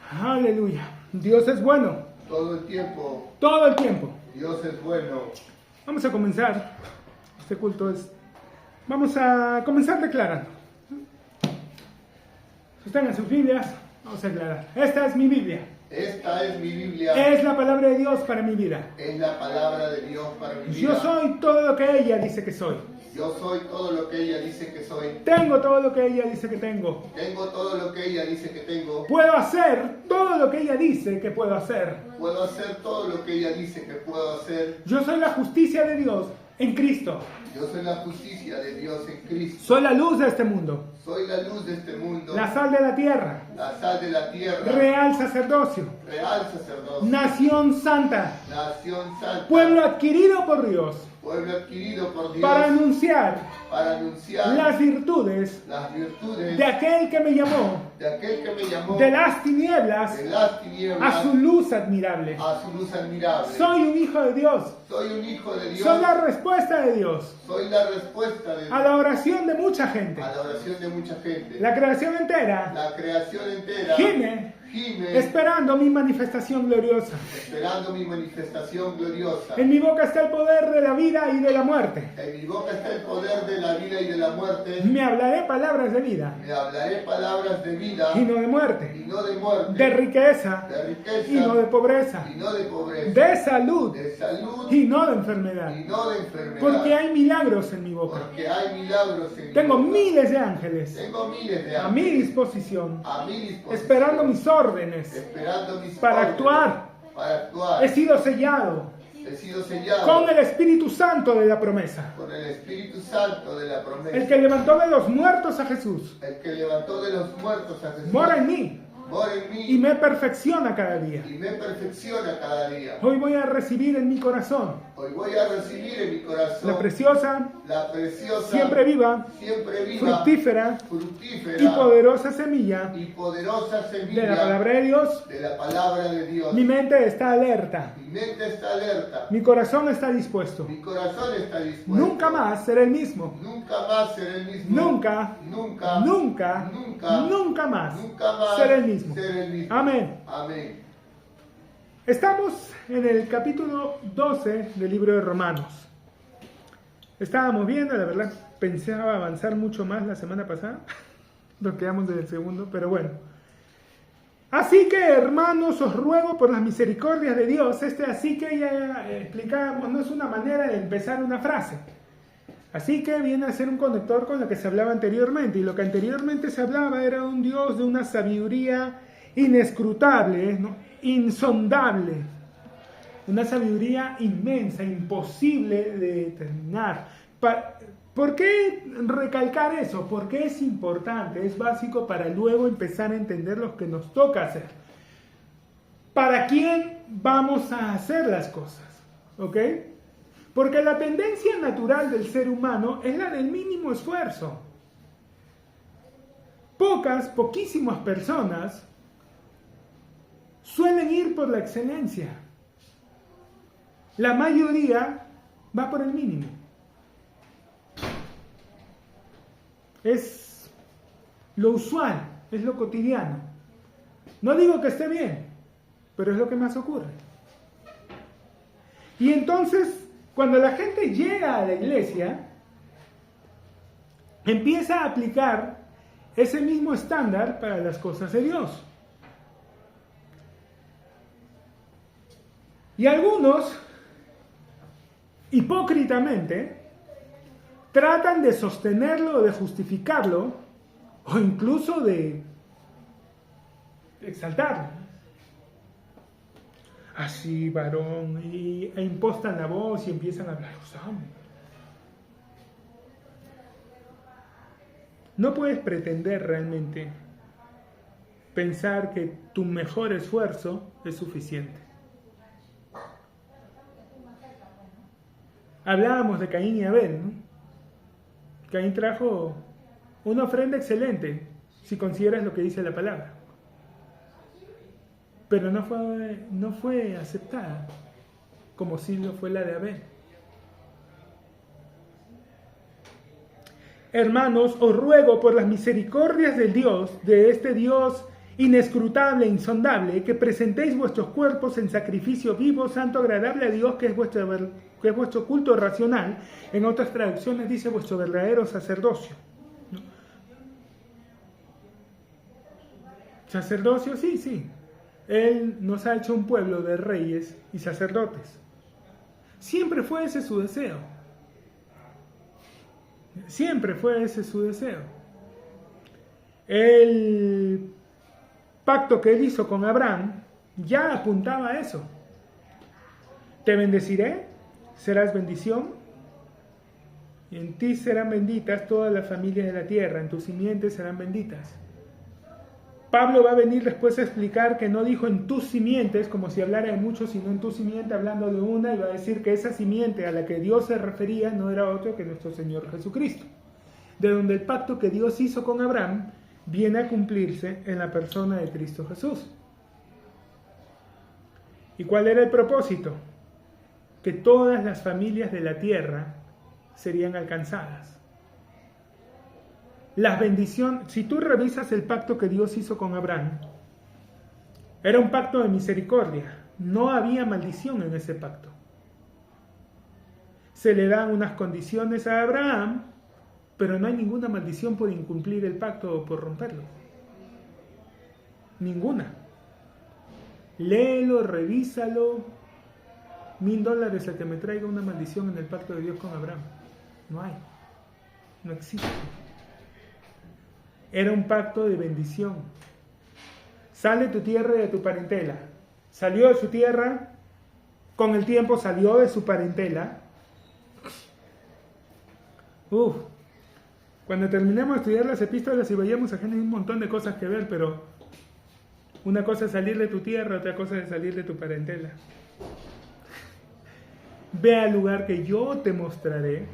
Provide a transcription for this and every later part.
Aleluya. Dios es bueno. Todo el tiempo. Todo el tiempo. Dios es bueno. Vamos a comenzar. Este culto es... Vamos a comenzar declarando. Sostengan sus Biblias. Vamos a declarar. Esta es mi Biblia. Esta es mi Biblia. Es la palabra de Dios para mi vida. Es la palabra de Dios para mi vida. Yo soy todo lo que ella dice que soy. Yo soy todo lo que ella dice que soy. Tengo todo lo que ella dice que tengo. Tengo todo lo que ella dice que tengo. Puedo hacer todo lo que ella dice que puedo hacer. Puedo hacer todo lo que ella dice que puedo hacer. Yo soy la justicia de Dios en Cristo. Yo soy la justicia de Dios en Cristo. Soy la luz de este mundo. Soy la luz de este mundo. La sal de la tierra. La sal de la tierra. Real sacerdocio. Real sacerdocio. Nación santa. Nación santa. Pueblo adquirido por Dios. Pueblo adquirido por Dios. Para anunciar las virtudes las virtudes de aquel que me llamó de aquel que me llamó de las tinieblas de las tinieblas a su luz admirable. a su luz admirable. Soy un hijo de Dios. Soy un hijo de Dios. Soy la respuesta de Dios Soy la respuesta de a la oración de mucha gente. a la oración de mucha gente. La creación entera La creación entera gime gime esperando mi manifestación gloriosa. esperando mi manifestación gloriosa. En mi boca está el poder de la vida y de la muerte. En mi boca está el poder de la vida y de la muerte. Me hablaré palabras de vida Me hablaré palabras de vida y no de muerte, y no de muerte. de riqueza de riqueza y no de pobreza, y no de pobreza. de salud de salud y no de enfermedad. y no de enfermedad. Porque hay milagros en mi boca. Porque hay milagros en mi Tengo boca. miles de ángeles Tengo miles de a mi ángeles disposición, a mi disposición, esperando mis órdenes esperando mis para órdenes, actuar. para actuar. He sido sellado He sido sellado con el Espíritu Santo de la promesa. con el Espíritu Santo de la promesa. El que levantó de los muertos a Jesús El que levantó de los muertos a Jesús mora en mí mora en mí y me perfecciona cada día. y me perfecciona cada día. Hoy voy a recibir en mi corazón Hoy voy a recibir en mi corazón la preciosa, la preciosa, siempre viva, siempre viva, fructífera fructífera y poderosa semilla y poderosa semilla de la palabra de Dios. de la palabra de Dios. Mi mente está alerta, Mi mente está alerta, mi corazón está dispuesto. mi corazón está dispuesto. Nunca más seré el mismo. Nunca más seré el mismo. Nunca, Nunca, nunca, nunca, nunca más nunca más seré el mismo. seré el mismo. Amén. Amén. Estamos en el capítulo 12 del libro de Romanos. Estábamos viendo, la verdad, pensaba avanzar mucho más la semana pasada. Nos quedamos en el segundo, pero bueno. Así que, hermanos, os ruego por las misericordias de Dios. Así que ya explicábamos, no es una manera de empezar una frase. Así que viene a ser un conector con lo que se hablaba anteriormente. Y lo que anteriormente se hablaba era un Dios de una sabiduría inescrutable, ¿no? Insondable. Una sabiduría inmensa, imposible de determinar. ¿Por qué recalcar eso? Porque es importante, es básico para luego empezar a entender lo que nos toca hacer. ¿Para quién vamos a hacer las cosas? ¿Ok? Porque la tendencia natural del ser humano es la del mínimo esfuerzo. Poquísimas personas suelen ir por la excelencia. La mayoría va por el mínimo. Es lo usual, es lo cotidiano. No digo que esté bien, pero es lo que más ocurre. Y entonces, cuando la gente llega a la iglesia, empieza a aplicar ese mismo estándar para las cosas de Dios. Y algunos, hipócritamente, tratan de sostenerlo o de justificarlo, o incluso de exaltarlo. Así, varón, e impostan la voz y empiezan a hablar. No puedes pretender realmente pensar que tu mejor esfuerzo es suficiente. Hablábamos de Caín y Abel, ¿no? Caín trajo una ofrenda excelente, si consideras lo que dice la palabra. Pero no fue aceptada, como si lo fue la de Abel. Hermanos, os ruego por las misericordias del Dios, de este Dios inescrutable, insondable, que presentéis vuestros cuerpos en sacrificio vivo, santo, agradable a Dios, que es vuestro culto racional. En otras traducciones dice vuestro verdadero sacerdocio. ¿No? Sacerdocio, sí. Él nos ha hecho un pueblo de reyes y sacerdotes. Siempre fue ese su deseo. Siempre fue ese su deseo. El pacto que él hizo con Abraham ya apuntaba a eso. Te bendeciré, serás bendición, y en ti serán benditas todas las familias de la tierra, en tus simientes serán benditas. Pablo va a venir después a explicar que no dijo en tus simientes, como si hablara de muchos, sino en tu simiente, hablando de una, y va a decir que esa simiente a la que Dios se refería no era otro que nuestro Señor Jesucristo, de donde el pacto que Dios hizo con Abraham viene a cumplirse en la persona de Cristo Jesús. ¿Y cuál era el propósito? Que todas las familias de la tierra serían alcanzadas. Las bendiciones, si tú revisas el pacto que Dios hizo con Abraham, era un pacto de misericordia, no había maldición en ese pacto. Se le dan unas condiciones a Abraham, pero no hay ninguna maldición por incumplir el pacto o por romperlo. Ninguna. Léelo, revísalo. $1,000 el que me traiga una maldición en el pacto de Dios con Abraham. No hay. No existe. Era un pacto de bendición. Sale de tu tierra y de tu parentela. Salió de su tierra, con el tiempo salió de su parentela. Cuando terminemos de estudiar las epístolas y vayamos a Génesis, un montón de cosas que ver, pero una cosa es salir de tu tierra, otra cosa es salir de tu parentela. Ve al lugar que yo te mostraré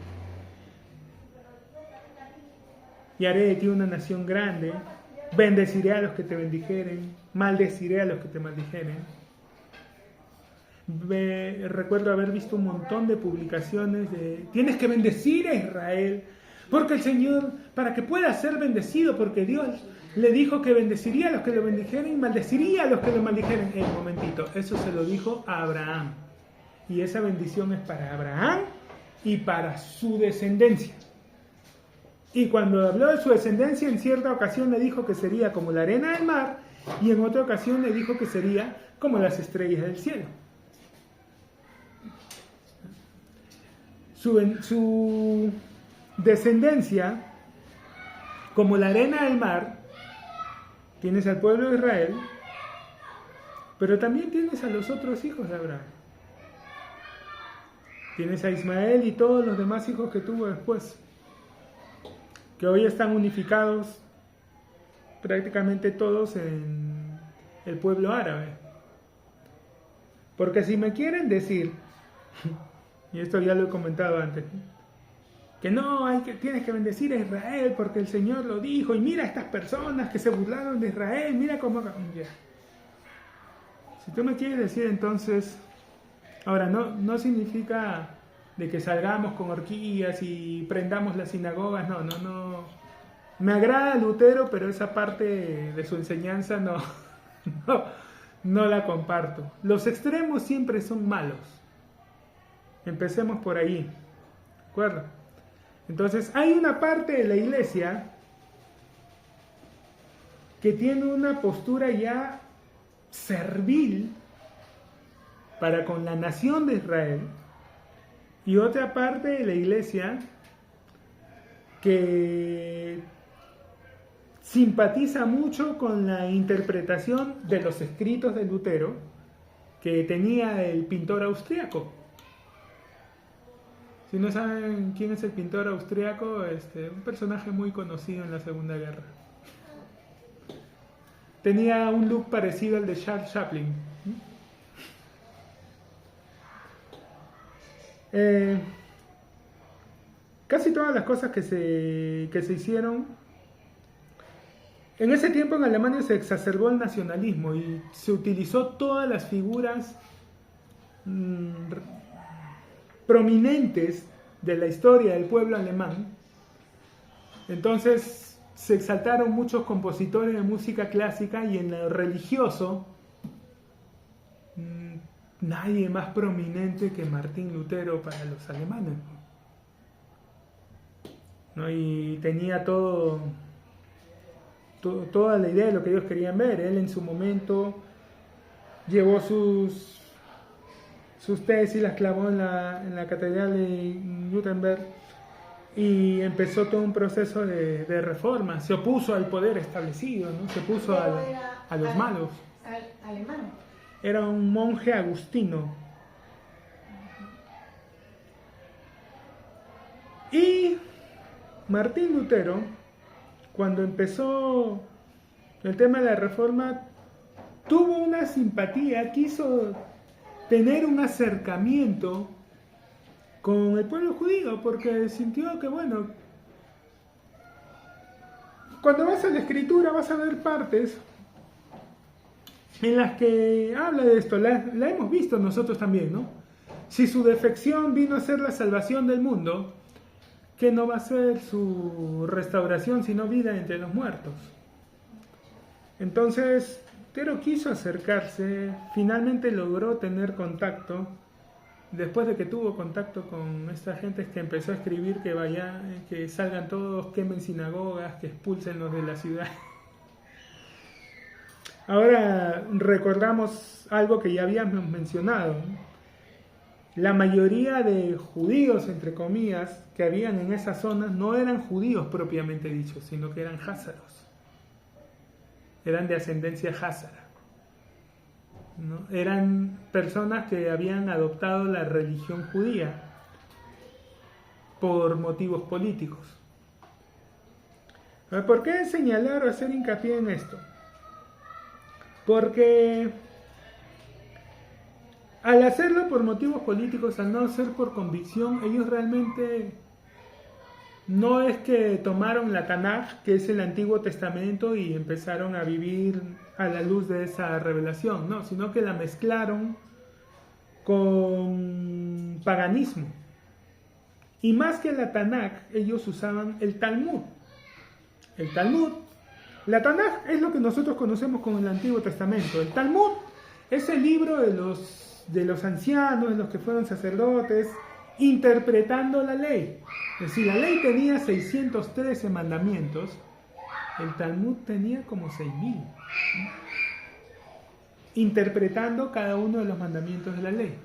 y haré de ti una nación grande, bendeciré a los que te bendijeren, maldeciré a los que te maldijeren. Recuerdo haber visto un montón de publicaciones de tienes que bendecir a Israel, porque el Señor, para que pueda ser bendecido, porque Dios le dijo que bendeciría a los que lo bendijeren y maldeciría a los que lo maldijeren. Un momentito, eso se lo dijo a Abraham. Y esa bendición es para Abraham y para su descendencia. Y cuando habló de su descendencia, en cierta ocasión le dijo que sería como la arena del mar, y en otra ocasión le dijo que sería como las estrellas del cielo. Su descendencia, como la arena del mar, tienes al pueblo de Israel, pero también tienes a los otros hijos de Abraham. Tienes a Ismael y todos los demás hijos que tuvo después, que hoy están unificados prácticamente todos en el pueblo árabe. Porque si me quieren decir, y esto ya lo he comentado antes, que no, tienes que bendecir a Israel porque el Señor lo dijo, y mira a estas personas que se burlaron de Israel, mira cómo... Ya. Si tú me quieres decir entonces, ahora no significa de que salgamos con horquillas y prendamos las sinagogas, no. Me agrada Lutero, pero esa parte de su enseñanza no la comparto. Los extremos siempre son malos. Empecemos por ahí, ¿de acuerdo? Entonces hay una parte de la iglesia que tiene una postura ya servil para con la nación de Israel, y otra parte de la iglesia que simpatiza mucho con la interpretación de los escritos de Lutero que tenía el pintor austriaco. Si no saben quién es el pintor austriaco, un personaje muy conocido en la Segunda Guerra. Tenía un look parecido al de Charles Chaplin. Casi todas las cosas que se hicieron en ese tiempo en Alemania, se exacerbó el nacionalismo y se utilizó todas las figuras prominentes de la historia del pueblo alemán. Entonces se exaltaron muchos compositores de música clásica y en lo religioso nadie más prominente que Martín Lutero para los alemanes, ¿no? Y tenía toda la idea de lo que ellos querían ver. Él en su momento llevó sus tesis, las clavó en la catedral de Wittenberg y empezó todo un proceso de reforma. Se opuso al poder establecido, ¿no? Se opuso a los malos. Alemán. Era un monje agustino. Y Martín Lutero, cuando empezó el tema de la reforma, tuvo una simpatía, quiso tener un acercamiento con el pueblo judío, porque sintió que, bueno, cuando vas a la escritura vas a ver partes en las que habla de esto, la hemos visto nosotros también, ¿no? Si su defección vino a ser la salvación del mundo, ¿qué no va a ser su restauración sino vida entre los muertos? Entonces, Lutero quiso acercarse, finalmente logró tener contacto. Después de que tuvo contacto con esta gente que empezó a escribir que salgan todos, quemen sinagogas, que expulsen los de la ciudad. Ahora recordamos algo que ya habíamos mencionado. La mayoría de judíos, entre comillas, que habían en esas zonas no eran judíos propiamente dichos, sino que eran házaros. Eran de ascendencia házara, ¿no? Eran personas que habían adoptado la religión judía por motivos políticos. ¿Por qué señalar o hacer hincapié en esto? Porque al hacerlo por motivos políticos, al no ser por convicción, ellos realmente no es que tomaron la Tanaj, que es el Antiguo Testamento, y empezaron a vivir a la luz de esa revelación, no, sino que la mezclaron con paganismo. Y más que la Tanaj, ellos usaban el Talmud. El Talmud, la Tanaj es lo que nosotros conocemos como el Antiguo Testamento. El Talmud es el libro de los ancianos, de los que fueron sacerdotes, interpretando la ley. Es decir, la ley tenía 613 mandamientos, el Talmud tenía como 6000, interpretando cada uno de los mandamientos de la ley.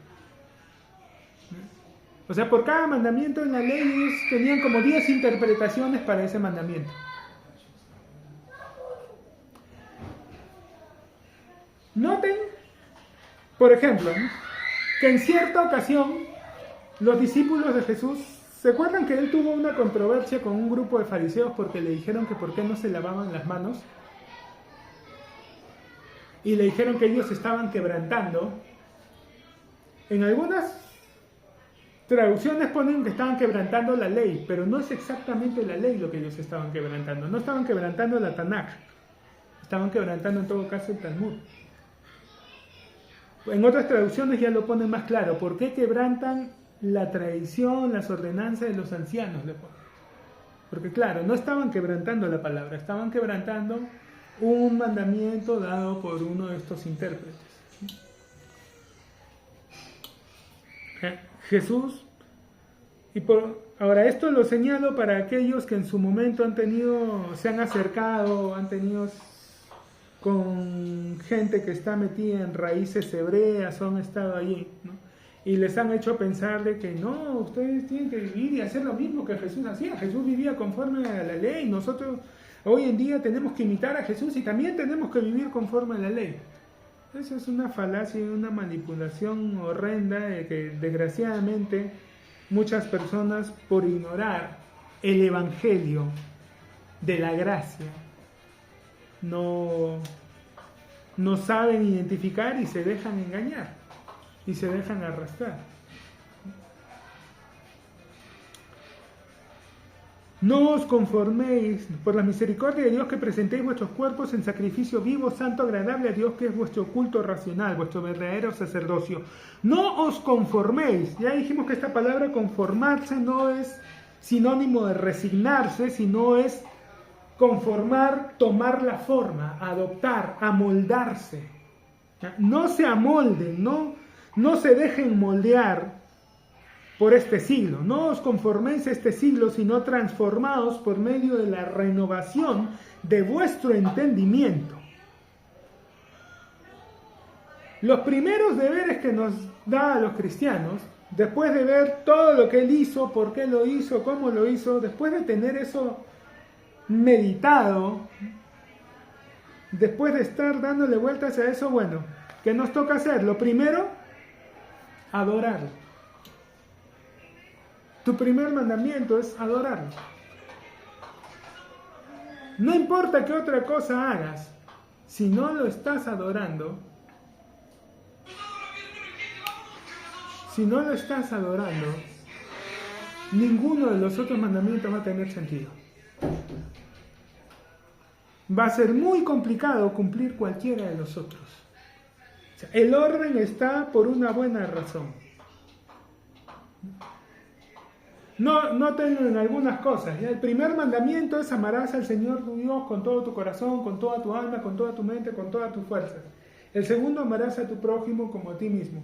O sea, por cada mandamiento en la ley ellos tenían como 10 interpretaciones para ese mandamiento. Noten, por ejemplo, que en cierta ocasión los discípulos de Jesús, ¿se acuerdan que él tuvo una controversia con un grupo de fariseos porque le dijeron que por qué no se lavaban las manos? Y le dijeron que ellos estaban quebrantando. En algunas traducciones ponen que estaban quebrantando la ley, pero no es exactamente la ley lo que ellos estaban quebrantando. No estaban quebrantando la Tanaj, estaban quebrantando en todo caso el Talmud. En otras traducciones ya lo ponen más claro. ¿Por qué quebrantan la tradición, las ordenanzas de los ancianos? Porque claro, no estaban quebrantando la palabra, estaban quebrantando un mandamiento dado por uno de estos intérpretes. Jesús, ahora esto lo señalo para aquellos que en su momento se han acercado, han tenido con gente que está metida en raíces hebreas o han estado allí, ¿no? Y les han hecho pensar de que no, ustedes tienen que vivir y hacer lo mismo que Jesús hacía. Jesús vivía conforme a la ley, nosotros hoy en día tenemos que imitar a Jesús y también tenemos que vivir conforme a la ley. Eso es una falacia y una manipulación horrenda de que desgraciadamente muchas personas, por ignorar el evangelio de la gracia, no saben identificar y se dejan engañar y se dejan arrastrar. No os conforméis, por la misericordia de Dios, que presentéis vuestros cuerpos en sacrificio vivo, santo, agradable a Dios, que es vuestro culto racional, vuestro verdadero sacerdocio. No os conforméis. Ya dijimos que esta palabra conformarse no es sinónimo de resignarse, sino es conformar, tomar la forma, adoptar, amoldarse. No se amolden, no se dejen moldear por este siglo. No os conforméis a este siglo, sino transformaos por medio de la renovación de vuestro entendimiento. Los primeros deberes que nos da a los cristianos, después de ver todo lo que Él hizo, por qué lo hizo, cómo lo hizo, después de tener eso meditado, después de estar dándole vueltas a eso, bueno, ¿qué nos toca hacer? Lo primero, adorarlo. Tu primer mandamiento es adorarlo. No importa qué otra cosa hagas, si no lo estás adorando, ninguno de los otros mandamientos va a tener sentido. Va a ser muy complicado cumplir cualquiera de los otros. O sea, el orden está por una buena razón. Noten en algunas cosas. ¿Ya? El primer mandamiento es: amarás al Señor tu Dios con todo tu corazón, con toda tu alma, con toda tu mente, con todas tus fuerzas. El segundo: amarás a tu prójimo como a ti mismo.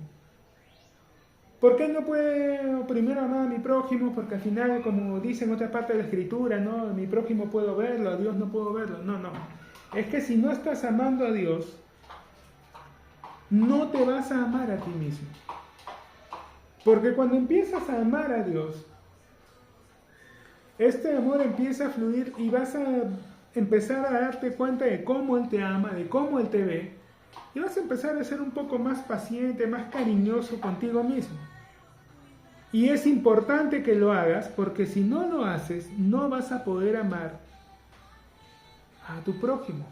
¿Por qué no puedo primero amar a mi prójimo? Porque al final, como dice en otra parte de la Escritura, ¿no? Mi prójimo puedo verlo, a Dios no puedo verlo. No. Es que si no estás amando a Dios, no te vas a amar a ti mismo. Porque cuando empiezas a amar a Dios, este amor empieza a fluir y vas a empezar a darte cuenta de cómo Él te ama, de cómo Él te ve, y vas a empezar a ser un poco más paciente, más cariñoso contigo mismo. Y es importante que lo hagas, porque si no lo haces, no vas a poder amar a tu prójimo.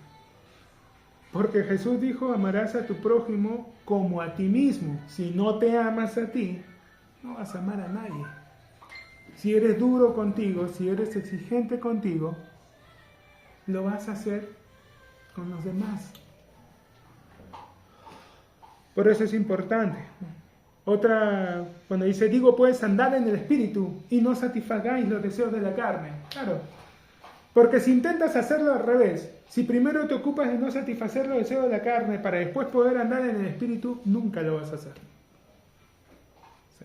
Porque Jesús dijo: amarás a tu prójimo como a ti mismo. Si no te amas a ti, no vas a amar a nadie. Si eres duro contigo, si eres exigente contigo, lo vas a hacer con los demás. Por eso es importante. Otra, cuando dice: digo pues, andad en el espíritu y no satisfagáis los deseos de la carne. Claro, porque si intentas hacerlo al revés, si primero te ocupas de no satisfacer los deseos de la carne para después poder andar en el espíritu, nunca lo vas a hacer.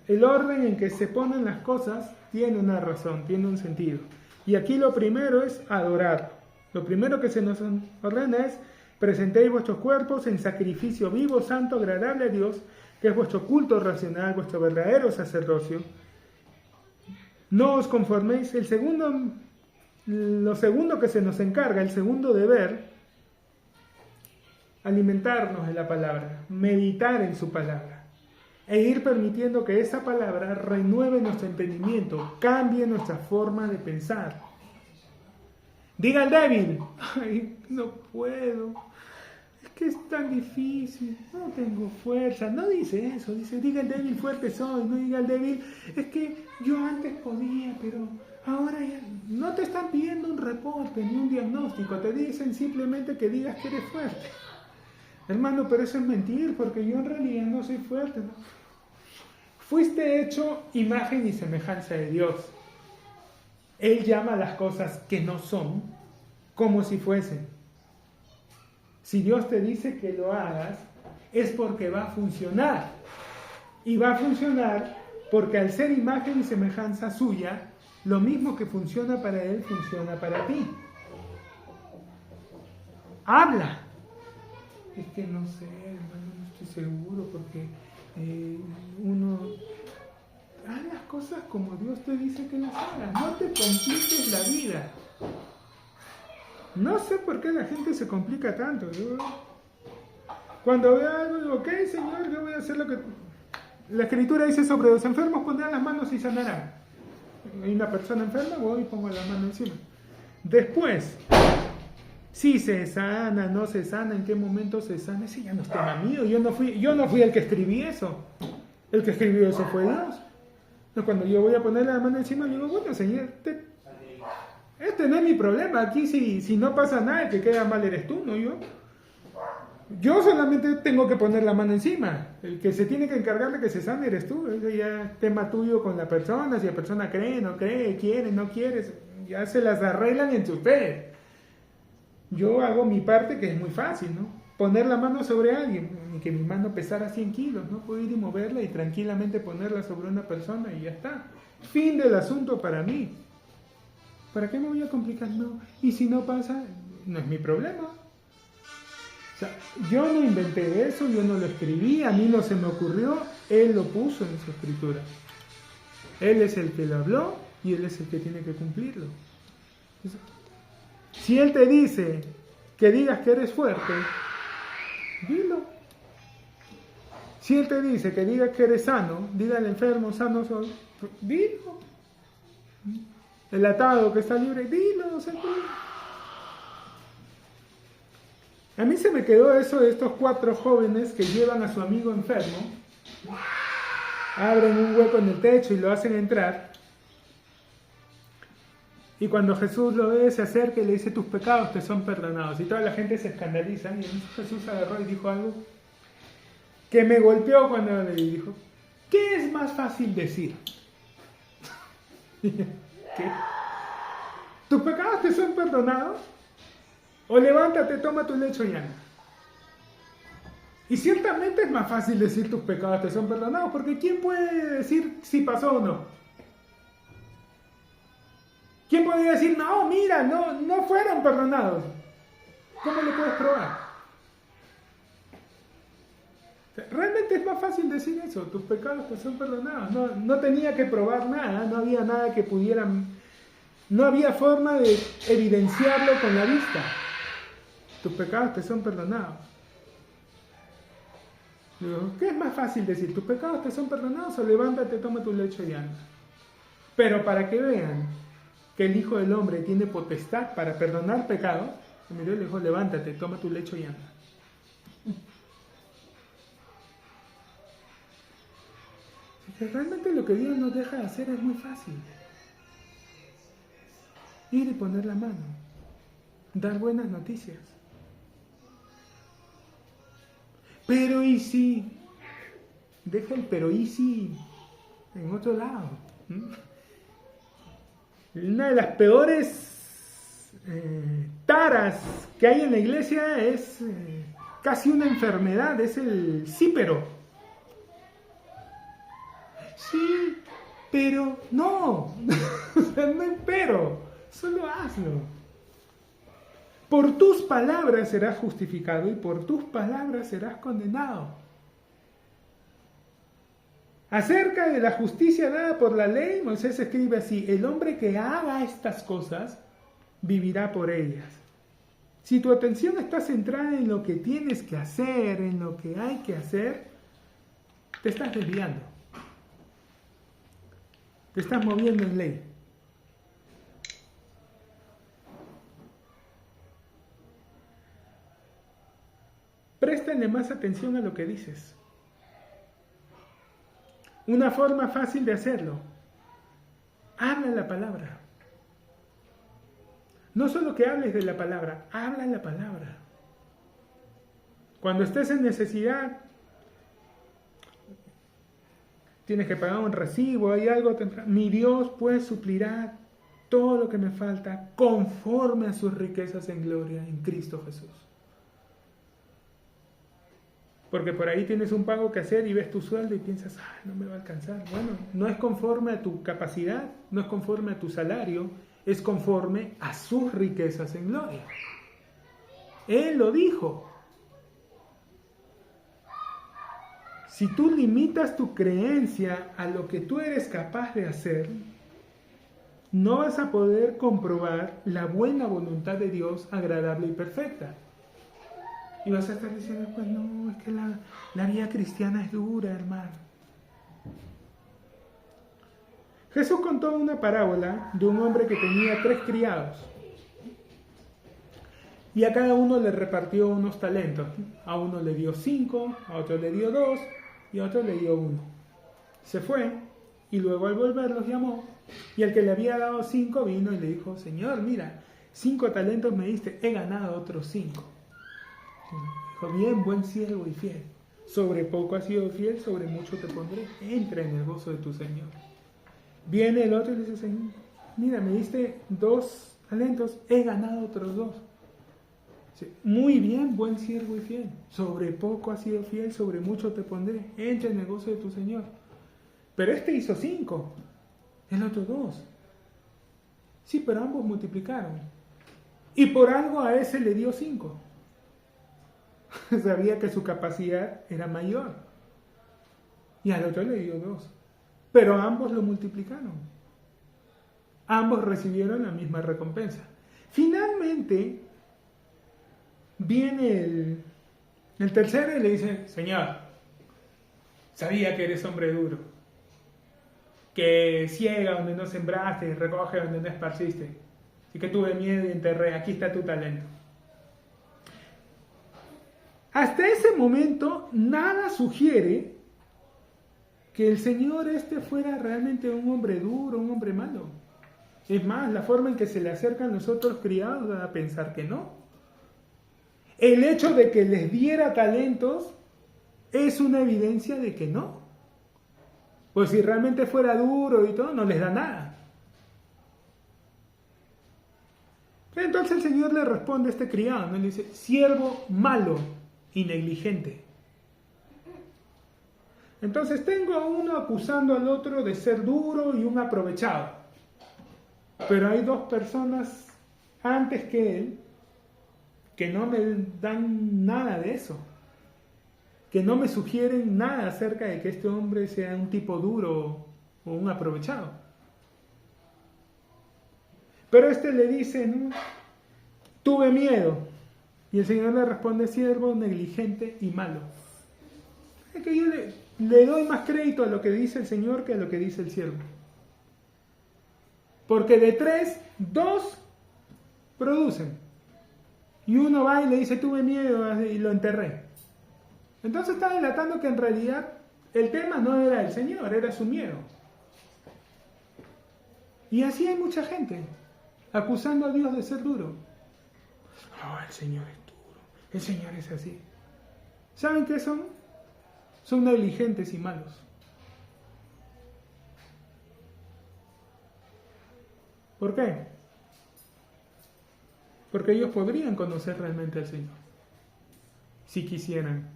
El orden en que se ponen las cosas tiene una razón, tiene un sentido. Y aquí lo primero es adorar. Lo primero que se nos ordena es: presentéis vuestros cuerpos en sacrificio vivo, santo, agradable a Dios, que es vuestro culto racional, vuestro verdadero sacerdocio. No os conforméis. Lo segundo que se nos encarga, el segundo deber, alimentarnos de la palabra, meditar en su palabra, e ir permitiendo que esa palabra renueve nuestro entendimiento, cambie nuestra forma de pensar. Diga el débil: ay, no puedo, es que es tan difícil, no tengo fuerza. No dice eso, dice: diga el débil, fuerte soy. No diga el débil: es que yo antes podía, pero ahora ya. No te están pidiendo un reporte ni un diagnóstico, te dicen simplemente que digas que eres fuerte. Hermano, pero eso es mentir, porque yo en realidad no soy fuerte, ¿no? Fuiste hecho imagen y semejanza de Dios. Él llama a las cosas que no son como si fuesen. Si Dios te dice que lo hagas, es porque va a funcionar. Y va a funcionar porque al ser imagen y semejanza suya, lo mismo que funciona para Él, funciona para ti. Habla. Es que no sé, hermano, no estoy seguro, porque uno... haz las cosas como Dios te dice que las hagas. No te compliques la vida. No sé por qué la gente se complica tanto. Yo, cuando veo algo, digo: ok, Señor, yo voy a hacer lo que... La Escritura dice: sobre los enfermos pondrán las manos y sanarán. Hay una persona enferma, voy y pongo la mano encima. Después, si se sana, no se sana, en qué momento se sana, ese ya no es tema mío. Yo no fui el que escribí eso. El que escribió eso fue Dios. Entonces, cuando yo voy a poner la mano encima, digo: bueno, Señor, este no es mi problema. Aquí si no pasa nada, el que queda mal eres tú, no yo. Yo solamente tengo que poner la mano encima. El que se tiene que encargar de que se sane eres tú. Eso ya es tema tuyo con la persona. Si la persona cree, no cree, quiere, no quiere, ya se las arreglan entre ustedes. Yo hago mi parte, que es muy fácil, ¿no? Poner la mano sobre alguien, ni que mi mano pesara 100 kilos, ¿no? Puedo ir y moverla y tranquilamente ponerla sobre una persona y ya está. Fin del asunto para mí. ¿Para qué me voy a complicar? No. Y si no pasa, no es mi problema. O sea, yo no inventé eso, yo no lo escribí, a mí no se me ocurrió, Él lo puso en su escritura. Él es el que lo habló y Él es el que tiene que cumplirlo. Si Él te dice que digas que eres fuerte, dilo. Si Él te dice que digas que eres sano, diga al enfermo, sano soy, dilo. El atado que está libre, dilo. O sea, a mí se me quedó eso de estos 4 jóvenes que llevan a su amigo enfermo, abren un hueco en el techo y lo hacen entrar. Y cuando Jesús lo ve, se acerca y le dice, tus pecados te son perdonados. Y toda la gente se escandaliza. Y entonces Jesús agarró y dijo algo que me golpeó cuando le dijo, ¿qué es más fácil decir? ¿Qué? ¿Tus pecados te son perdonados? O levántate, toma tu lecho y anda. Y ciertamente es más fácil decir tus pecados te son perdonados, porque ¿quién puede decir si pasó o no? ¿Quién podría decir, no, mira, no fueron perdonados? ¿Cómo lo puedes probar? O sea, realmente es más fácil decir eso, tus pecados te son perdonados. No tenía que probar nada, no había nada que pudieran, no había forma de evidenciarlo con la vista. Tus pecados te son perdonados. Digo, ¿qué es más fácil decir? ¿Tus pecados te son perdonados o levántate, toma tu lecho y anda? Pero para que vean que el Hijo del Hombre tiene potestad para perdonar pecados, me miró y le dijo, levántate, toma tu lecho y anda. Realmente lo que Dios nos deja de hacer es muy fácil. Ir y poner la mano. Dar buenas noticias. Pero ¿y si? Deja el pero ¿y si? En otro lado. Una de las peores taras que hay en la iglesia es casi una enfermedad, es el sí pero. Sí, pero no. O sea, no hay pero, solo hazlo. Por tus palabras serás justificado y por tus palabras serás condenado. Acerca de la justicia dada por la ley, Moisés escribe así, el hombre que haga estas cosas vivirá por ellas. Si tu atención está centrada en lo que tienes que hacer, en lo que hay que hacer, te estás desviando. Te estás moviendo en ley. Préstale más atención a lo que dices. Una forma fácil de hacerlo. Habla la palabra. No solo que hables de la palabra, habla la palabra. Cuando estés en necesidad, tienes que pagar un recibo, hay algo, mi Dios pues suplirá todo lo que me falta conforme a sus riquezas en gloria en Cristo Jesús. Porque por ahí tienes un pago que hacer y ves tu sueldo y piensas, no me va a alcanzar. Bueno, no es conforme a tu capacidad, no es conforme a tu salario, es conforme a sus riquezas en gloria. Él lo dijo. Si tú limitas tu creencia a lo que tú eres capaz de hacer, no vas a poder comprobar la buena voluntad de Dios agradable y perfecta. Y vas a estar diciendo, pues no, es que la vida cristiana es dura, hermano. Jesús contó una parábola de un hombre que tenía 3 criados. Y a cada uno le repartió unos talentos. A uno le dio 5, a otro le dio 2 y a otro le dio 1. Se fue y luego al volver los llamó. Y el que le había dado 5 vino y le dijo, Señor, mira, 5 talentos me diste, he ganado otros 5. Dijo, bien, buen siervo y fiel. Sobre poco has sido fiel, sobre mucho te pondré. Entra en el gozo de tu Señor. Viene el otro y le dice, Señor, mira, me diste 2 talentos, he ganado otros 2. Sí, muy bien, buen siervo y fiel. Sobre poco has sido fiel, sobre mucho te pondré. Entra en el negocio de tu Señor. Pero este hizo 5, el otro 2. Sí, pero ambos multiplicaron. Y por algo a ese le dio 5. Sabía que su capacidad era mayor. Y al otro le dio 2. Pero ambos lo multiplicaron. Ambos recibieron la misma recompensa. Finalmente, viene el tercero y le dice: Señor, sabía que eres hombre duro, que ciega donde no sembraste y recoge donde no esparciste. Así que tuve miedo y enterré. Aquí está tu talento. Hasta ese momento, nada sugiere que el Señor fuera realmente un hombre duro, un hombre malo. Es más, la forma en que se le acercan los otros criados da a pensar que no. El hecho de que les diera talentos es una evidencia de que no. Pues si realmente fuera duro y todo, no les da nada. Entonces el Señor le responde a este criado, ¿no? Le dice: siervo malo y negligente. Entonces tengo a uno acusando al otro de ser duro y un aprovechado. Pero hay 2 personas antes que él que no me dan nada de eso. Que no me sugieren nada acerca de que este hombre sea un tipo duro o un aprovechado. Pero le dice, ¿no? Tuve miedo. Y el Señor le responde: siervo negligente y malo. Es que yo le doy más crédito a lo que dice el Señor que a lo que dice el siervo. Porque de 3, 2 producen. Y uno va y le dice: tuve miedo y lo enterré. Entonces está delatando que en realidad el tema no era el Señor, era su miedo. Y así hay mucha gente acusando a Dios de ser duro. Oh, el Señor es duro, el Señor es así. ¿Saben qué son? Son negligentes y malos. ¿Por qué? Porque ellos podrían conocer realmente al Señor, si quisieran.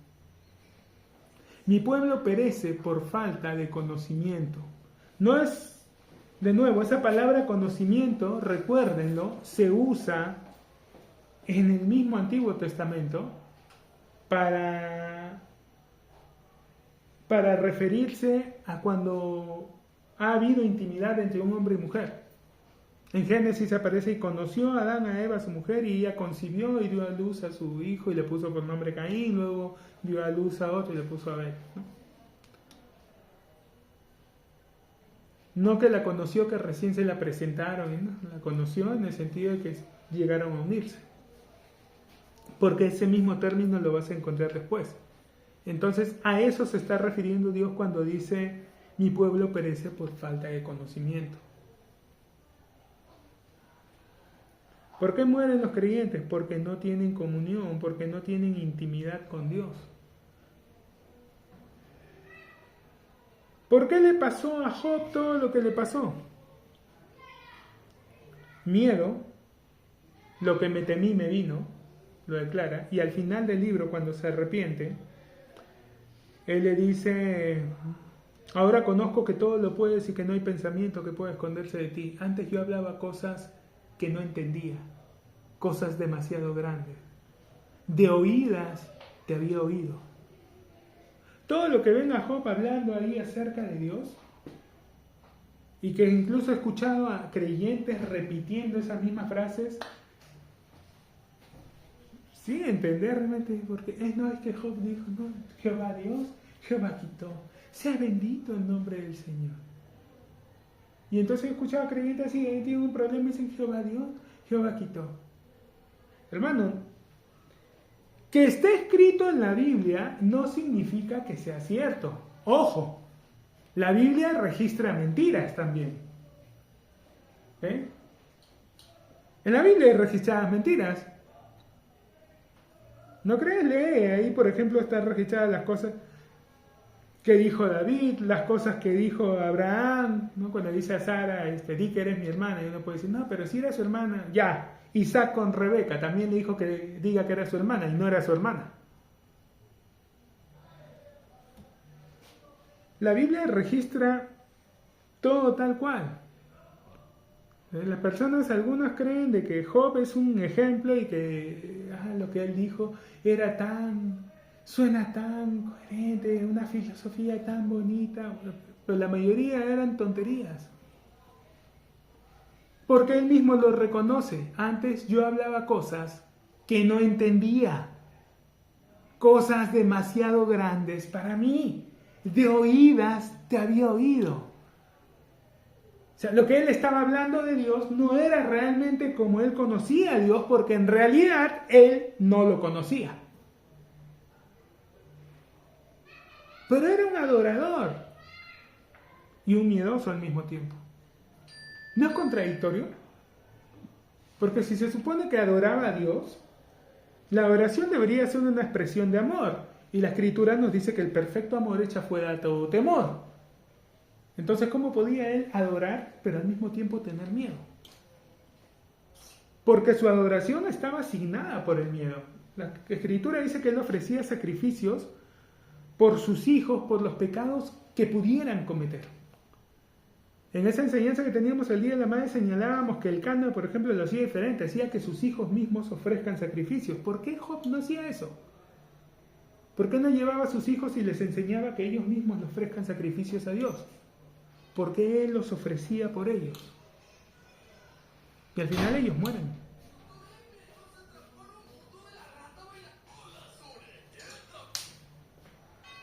Mi pueblo perece por falta de conocimiento. No es, de nuevo, esa palabra conocimiento, recuérdenlo, se usa en el mismo Antiguo Testamento para referirse a cuando ha habido intimidad entre un hombre y mujer. En Génesis aparece: y conoció a Adán a Eva, su mujer, y ella concibió y dio a luz a su hijo y le puso por nombre Caín, luego dio a luz a otro y le puso Abel. No que la conoció, que recién se la presentaron, ¿no? La conoció en el sentido de que llegaron a unirse. Porque ese mismo término lo vas a encontrar después. Entonces a eso se está refiriendo Dios cuando dice: mi pueblo perece por falta de conocimiento. ¿Por qué mueren los creyentes? Porque no tienen comunión, porque no tienen intimidad con Dios. ¿Por qué le pasó a Job todo lo que le pasó? Miedo, lo que me temí me vino, lo declara, y al final del libro, cuando se arrepiente, él le dice: ahora conozco que todo lo puedes y que no hay pensamiento que pueda esconderse de ti. Antes yo hablaba cosas que no entendía, cosas demasiado grandes. De oídas te había oído. Todo lo que ven a Job hablando ahí acerca de Dios, y que incluso he escuchado a creyentes repitiendo esas mismas frases, sí, entender realmente, porque no es que Job dijo: no, Jehová Dios, Jehová quitó, sea bendito el nombre del Señor. Y entonces he escuchado a creyentes así: tienen un problema y dicen: Jehová Dios, Jehová quitó. Hermano, que esté escrito en la Biblia no significa que sea cierto. Ojo, la Biblia registra mentiras también. ¿Eh? En la Biblia hay registradas mentiras. ¿No crees? Lee, ahí por ejemplo están registradas las cosas que dijo David, las cosas que dijo Abraham, ¿no? Cuando dice a Sara: di que eres mi hermana, y uno puede decir: no, pero si era su hermana, ya. Isaac con Rebeca, también le dijo que diga que era su hermana y no era su hermana. La Biblia registra todo tal cual. Las personas, algunos creen de que Job es un ejemplo y que lo que él dijo suena tan coherente, una filosofía tan bonita, pero la mayoría eran tonterías. Porque él mismo lo reconoce. Antes yo hablaba cosas que no entendía, cosas demasiado grandes para mí, de oídas te había oído. O sea, lo que él estaba hablando de Dios no era realmente como él conocía a Dios, porque en realidad él no lo conocía. Pero era un adorador y un miedoso al mismo tiempo. ¿No es contradictorio? Porque si se supone que adoraba a Dios, la oración debería ser una expresión de amor. Y la Escritura nos dice que el perfecto amor echa fuera todo temor. Entonces, ¿cómo podía él adorar, pero al mismo tiempo tener miedo? Porque su adoración estaba asignada por el miedo. La Escritura dice que él ofrecía sacrificios por sus hijos, por los pecados que pudieran cometer. En esa enseñanza que teníamos el Día de la Madre señalábamos que el Cana, por ejemplo, lo hacía diferente, hacía que sus hijos mismos ofrezcan sacrificios. ¿Por qué Job no hacía eso? ¿Por qué no llevaba a sus hijos y les enseñaba que ellos mismos le ofrezcan sacrificios a Dios? Porque él los ofrecía por ellos. Y al final ellos mueren.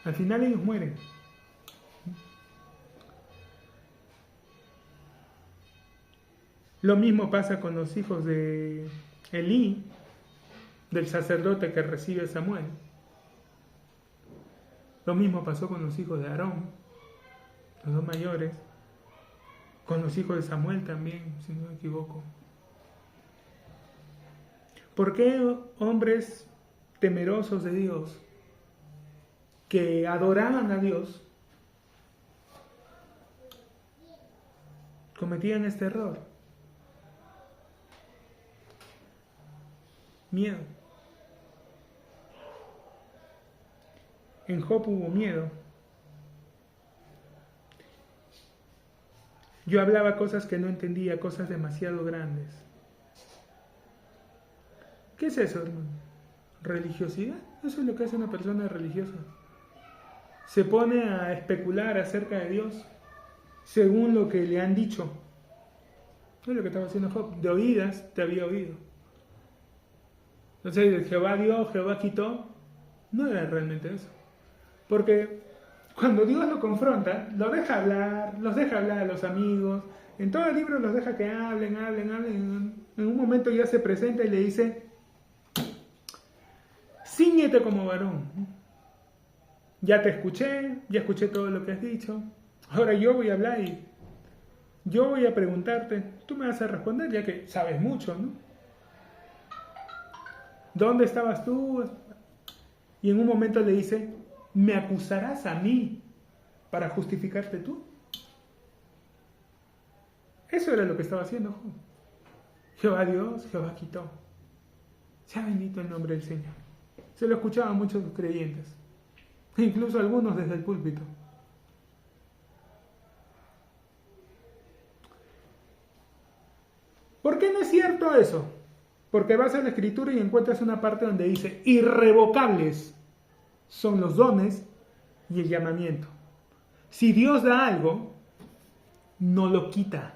Al final ellos mueren. Lo mismo pasa con los hijos de Elí, del sacerdote que recibe a Samuel. Lo mismo pasó con los hijos de Aarón, los dos mayores, con los hijos de Samuel también, si no me equivoco. ¿Por qué hombres temerosos de Dios, que adoraban a Dios, cometían este error? Miedo. En Job hubo miedo. Yo hablaba cosas que no entendía, cosas demasiado grandes. ¿Qué es eso, hermano? ¿Religiosidad? Eso es lo que hace una persona religiosa. Se pone a especular acerca de Dios según lo que le han dicho. No es lo que estaba haciendo Job. De oídas te había oído. Entonces, Jehová dio, Jehová quitó. No era realmente eso. Porque cuando Dios lo confronta, los deja hablar a los amigos. En todo el libro los deja que hablen. En un momento ya se presenta y le dice: cíñete como varón. Ya te escuché, ya escuché todo lo que has dicho. Ahora yo voy a hablar y yo voy a preguntarte. Tú me vas a responder ya que sabes mucho, ¿no? ¿Dónde estabas tú? Y en un momento le dice: ¿me acusarás a mí para justificarte tú? Eso era lo que estaba haciendo Job. Jehová Dios, Jehová quitó. Sea bendito el nombre del Señor. Se lo escuchaban muchos creyentes, incluso algunos desde el púlpito. ¿Por qué no es cierto eso? Porque vas a la Escritura y encuentras una parte donde dice: irrevocables son los dones y el llamamiento. Si Dios da algo, no lo quita.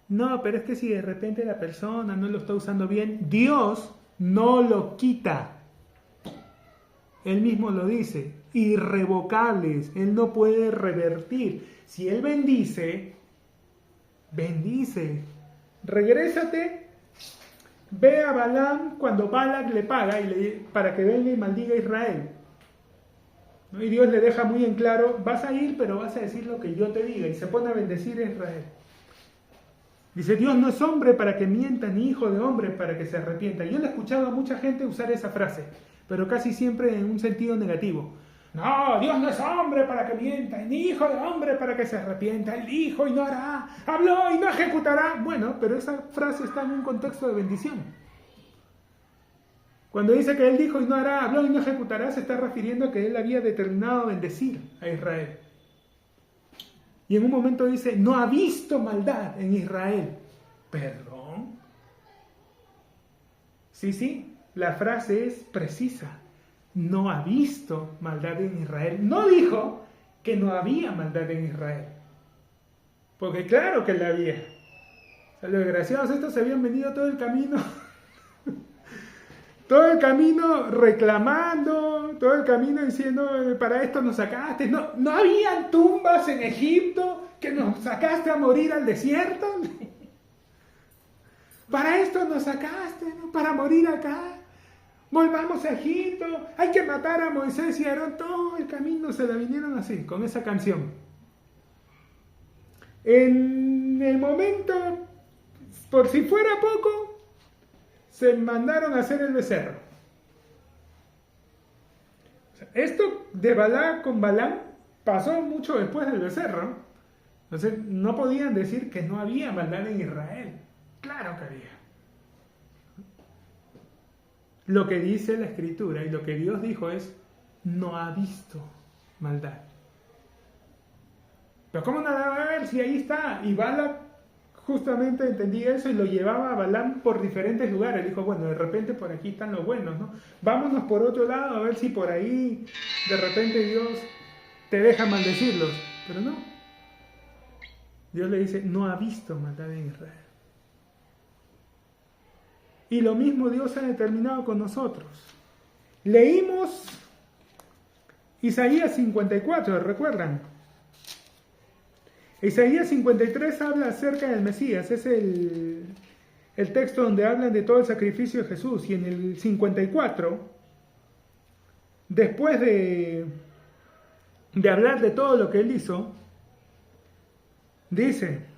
No, pero es que si de repente la persona no lo está usando bien, Dios no lo quita. Él mismo lo dice: irrevocables. Él no puede revertir. Si Él bendice, bendice. Regrésate. Ve a Balaam cuando Balak le paga para que venga y maldiga a Israel. ¿No? Y Dios le deja muy en claro: vas a ir, pero vas a decir lo que yo te diga. Y se pone a bendecir a Israel. Dice: Dios no es hombre para que mienta, ni hijo de hombre para que se arrepienta. Yo le he escuchado a mucha gente usar esa frase, pero casi siempre en un sentido negativo. No, Dios no es hombre para que mienta, ni hijo de hombre para que se arrepienta. Él dijo y no hará, habló y no ejecutará. Bueno, pero esa frase está en un contexto de bendición. Cuando dice que él dijo y no hará, habló y no ejecutará, se está refiriendo a que él había determinado bendecir a Israel. Y en un momento dice, no ha visto maldad en Israel. ¿Perdón? Sí, la frase es precisa. No ha visto maldad en Israel. No dijo que no había maldad en Israel. Porque claro que la había. O sea, los desgraciados estos se habían venido todo el camino. Todo el camino reclamando, todo el camino diciendo, para esto nos sacaste. No habían tumbas en Egipto que nos sacaste a morir al desierto. Para esto nos sacaste, ¿no? Para morir acá. Volvamos a Egipto, hay que matar a Moisés y Aarón. Todo el camino se la vinieron así, con esa canción. En el momento, por si fuera poco, se mandaron a hacer el becerro. O sea, esto de Balac con Balaam pasó mucho después del becerro. Entonces no podían decir que no había maldad en Israel. Claro que había. Lo que dice la Escritura y lo que Dios dijo es, no ha visto maldad. Pero ¿cómo no la va a ver si ahí está? Y Balac justamente entendía eso y lo llevaba a Balaam por diferentes lugares. Dijo, bueno, de repente por aquí están los buenos, ¿no? Vámonos por otro lado a ver si por ahí de repente Dios te deja maldecirlos. Pero no. Dios le dice, no ha visto maldad en Israel. Y lo mismo Dios ha determinado con nosotros. Leímos Isaías 54, ¿recuerdan? Isaías 53 habla acerca del Mesías, es el texto donde hablan de todo el sacrificio de Jesús. Y en el 54, después de hablar de todo lo que Él hizo, dice,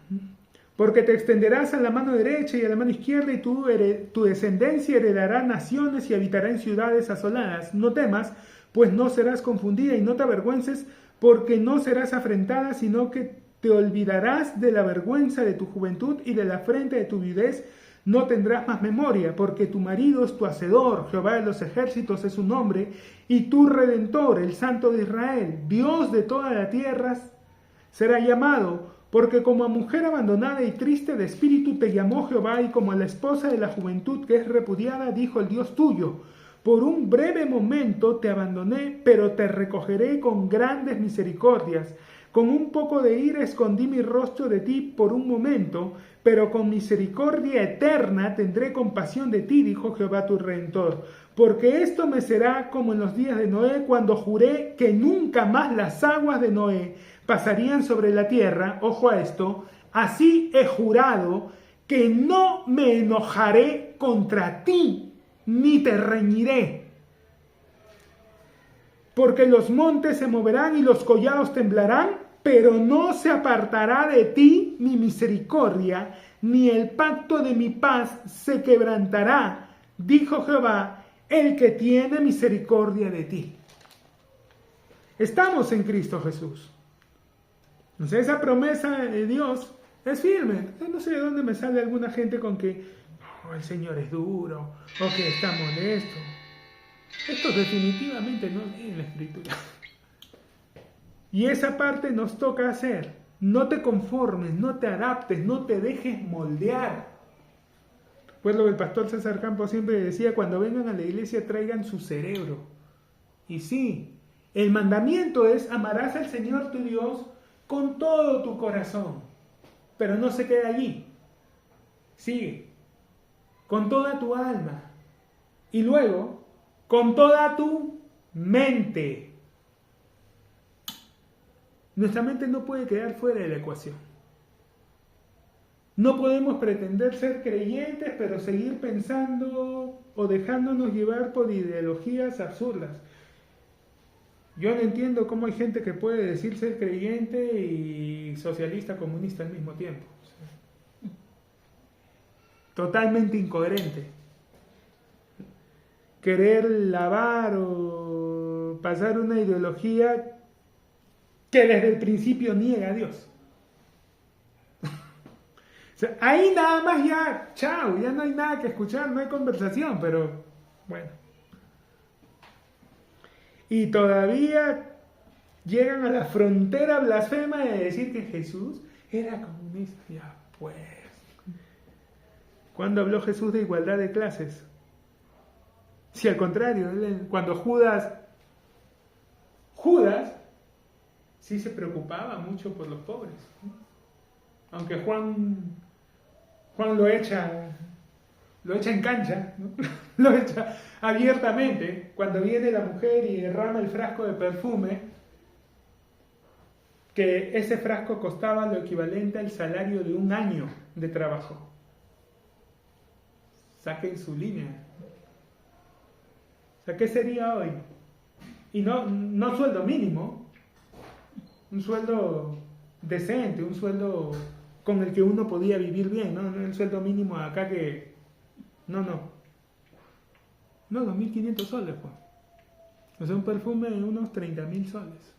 porque te extenderás a la mano derecha y a la mano izquierda y tu descendencia heredará naciones y habitará en ciudades asoladas. No temas, pues no serás confundida y no te avergüences, porque no serás afrentada, sino que te olvidarás de la vergüenza de tu juventud y de la afrenta de tu viudez. No tendrás más memoria, porque tu marido es tu hacedor, Jehová de los ejércitos es su nombre, y tu redentor, el Santo de Israel, Dios de toda la tierra, será llamado. Porque como a mujer abandonada y triste de espíritu te llamó Jehová, y como a la esposa de la juventud que es repudiada, dijo el Dios tuyo. Por un breve momento te abandoné, pero te recogeré con grandes misericordias. Con un poco de ira escondí mi rostro de ti por un momento, pero con misericordia eterna tendré compasión de ti, dijo Jehová tu Redentor. Porque esto me será como en los días de Noé, cuando juré que nunca más las aguas de Noé pasarían sobre la tierra. Ojo a esto, así he jurado que no me enojaré contra ti, ni te reñiré. Porque los montes se moverán y los collados temblarán, pero no se apartará de ti mi misericordia, ni el pacto de mi paz se quebrantará, dijo Jehová, el que tiene misericordia de ti. Estamos en Cristo Jesús. Entonces esa promesa de Dios es firme. No sé de dónde me sale alguna gente con que el Señor es duro o que está molesto. Esto definitivamente no lee la Escritura. Y esa parte nos toca hacer. No te conformes, no te adaptes, no te dejes moldear. Pues lo que el pastor César Campos siempre decía, cuando vengan a la iglesia traigan su cerebro. Y sí, el mandamiento es amarás al Señor tu Dios con todo tu corazón. Pero no se queda allí. Sigue. Con toda tu alma. Y luego, con toda tu mente. Nuestra mente no puede quedar fuera de la ecuación. No podemos pretender ser creyentes, pero seguir pensando o dejándonos llevar por ideologías absurdas. Yo no entiendo cómo hay gente que puede decir ser creyente y socialista comunista al mismo tiempo. Totalmente incoherente. Querer lavar o pasar una ideología que desde el principio niega a Dios. O sea, ahí nada más ya, chao, ya no hay nada que escuchar, no hay conversación, pero bueno. Y todavía llegan a la frontera blasfema de decir que Jesús era comunista. Ya pues. ¿Cuándo habló Jesús de igualdad de clases? Si al contrario, cuando Judas sí se preocupaba mucho por los pobres. Aunque Juan lo echa en cancha, ¿no? Lo echa abiertamente. Cuando viene la mujer y derrama el frasco de perfume, que ese frasco costaba lo equivalente al salario de un año de trabajo. Saquen su línea. O sea, ¿qué sería hoy? Y no sueldo mínimo, un sueldo decente, un sueldo con el que uno podía vivir bien, ¿no? No el sueldo mínimo acá que... No, 2.500 soles, pues. O sea, un perfume de unos 30.000 soles.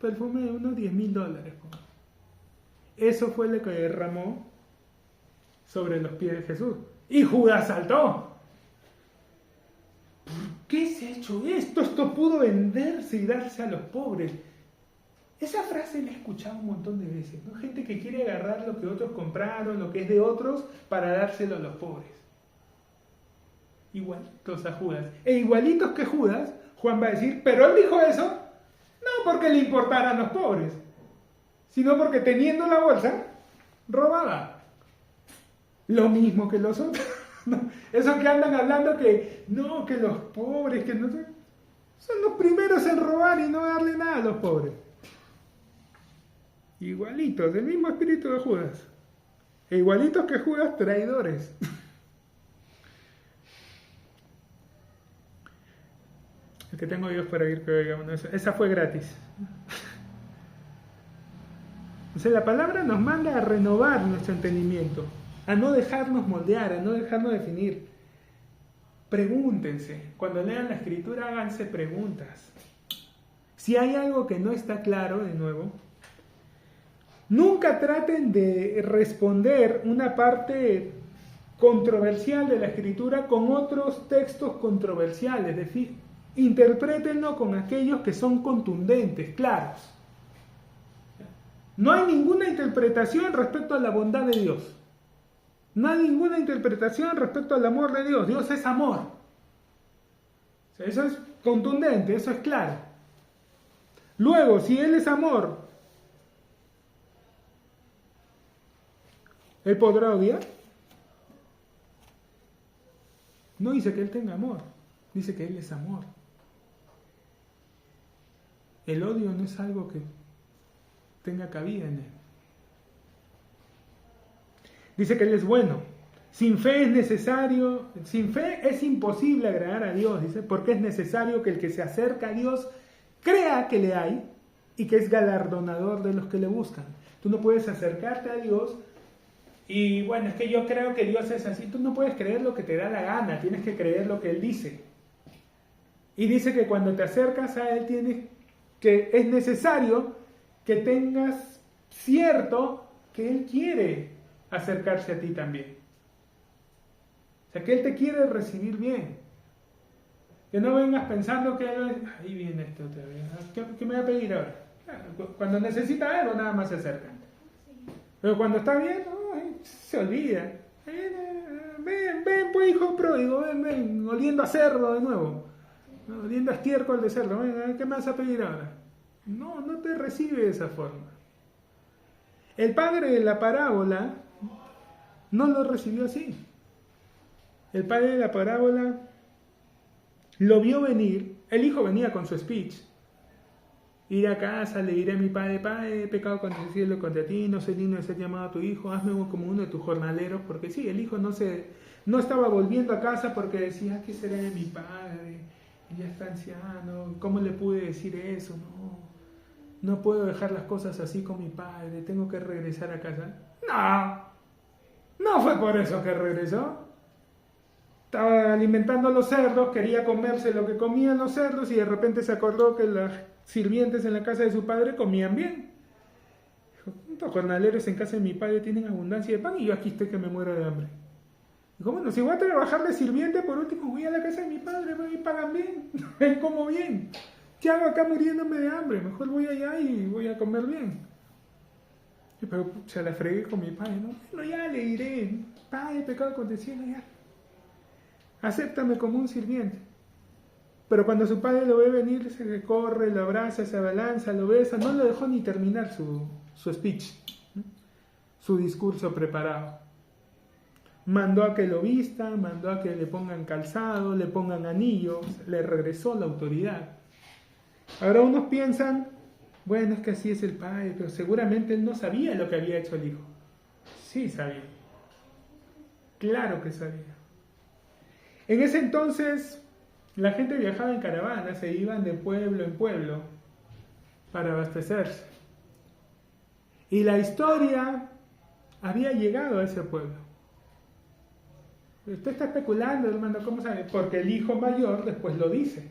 Perfume de unos $10.000, pues. Eso fue lo que derramó sobre los pies de Jesús. Y Judas saltó. ¿Por qué se ha hecho esto? Esto pudo venderse y darse a los pobres. Esa frase la he escuchado un montón de veces, ¿no? Gente que quiere agarrar lo que otros compraron, lo que es de otros, para dárselo a los pobres. Igualitos a Judas. E igualitos que Judas, Juan va a decir, pero él dijo eso, no porque le importaran los pobres, sino porque teniendo la bolsa, robaba. Lo mismo que los otros. No, esos que andan hablando que no, que los pobres, que no sé, son los primeros en robar y no darle nada a los pobres. Igualitos, el mismo espíritu de Judas. E igualitos que Judas, traidores. El que tengo Dios para ir, que oiga, bueno, esa fue gratis. O sea, la palabra nos manda a renovar nuestro entendimiento, a no dejarnos moldear, a no dejarnos definir. Pregúntense, cuando lean la escritura háganse preguntas. Si hay algo que no está claro, de nuevo, nunca traten de responder una parte controversial de la escritura con otros textos controversiales. Interprétenlo con aquellos que son contundentes, claros. No hay ninguna interpretación respecto a la bondad de Dios. No hay ninguna interpretación respecto al amor de Dios. Dios es amor. O sea, eso es contundente, eso es claro. Luego, si Él es amor, ¿Él podrá odiar? No dice que Él tenga amor, dice que Él es amor. El odio no es algo que tenga cabida en Él. Dice que Él es bueno. Sin fe es necesario, sin fe es imposible agradar a Dios, dice, porque es necesario que el que se acerca a Dios crea que le hay y que es galardonador de los que le buscan. Tú no puedes acercarte a Dios y bueno, es que yo creo que Dios es así. Tú no puedes creer lo que te da la gana, tienes que creer lo que Él dice. Y dice que cuando te acercas a Él es necesario que tengas cierto que Él quiere acercarse a ti también. O sea, que Él te quiere recibir bien. Que no vengas pensando que ahí viene esto otra vez. ¿Qué me va a pedir ahora? Claro, cuando necesita algo nada más se acercan. Pero cuando está bien, se olvida. Ven, pues hijo pródigo, ven, oliendo a cerdo de nuevo. Oliendo a estiércol de cerdo. Ven, ¿qué me vas a pedir ahora? No te recibe de esa forma. El padre de la parábola no lo recibió así. El padre de la parábola lo vio venir. El hijo venía con su speech. Ir a casa, le diré a mi padre, he pecado contra el cielo, contra ti, no soy digno de ser llamado a tu hijo, hazme como uno de tus jornaleros, porque sí, el hijo no estaba volviendo a casa porque decía, ¿qué será de mi padre? Ya está anciano, ¿cómo le pude decir eso? No puedo dejar las cosas así con mi padre, tengo que regresar a casa. No fue por eso que regresó. estaba alimentando a los cerdos, quería comerse lo que comían los cerdos y de repente se acordó que las sirvientes en la casa de su padre comían bien. Dijo, los jornaleros en casa de mi padre tienen abundancia de pan y yo aquí estoy que me muero de hambre. Dijo, bueno, si voy a trabajar de sirviente, por último voy a la casa de mi padre, y pagan bien, y como bien. ¿Qué hago acá muriéndome de hambre? Mejor voy allá y voy a comer bien. Pero se la fregué con mi padre, ¿no? Bueno, ya le diré, padre, pecado acontecido, ya. Acéptame como un sirviente. Pero cuando su padre lo ve venir, se le corre, lo abraza, se abalanza, lo besa, no lo dejó ni terminar su speech, su discurso preparado. Mandó a que lo vistan, mandó a que le pongan calzado, le pongan anillos, le regresó la autoridad. Ahora unos piensan, bueno, es que así es el padre, pero seguramente él no sabía lo que había hecho el hijo. Sí sabía. Claro que sabía. En ese entonces, la gente viajaba en caravana, se iban de pueblo en pueblo para abastecerse. Y la historia había llegado a ese pueblo. Usted está especulando, hermano, ¿cómo sabe? Porque el hijo mayor después lo dice.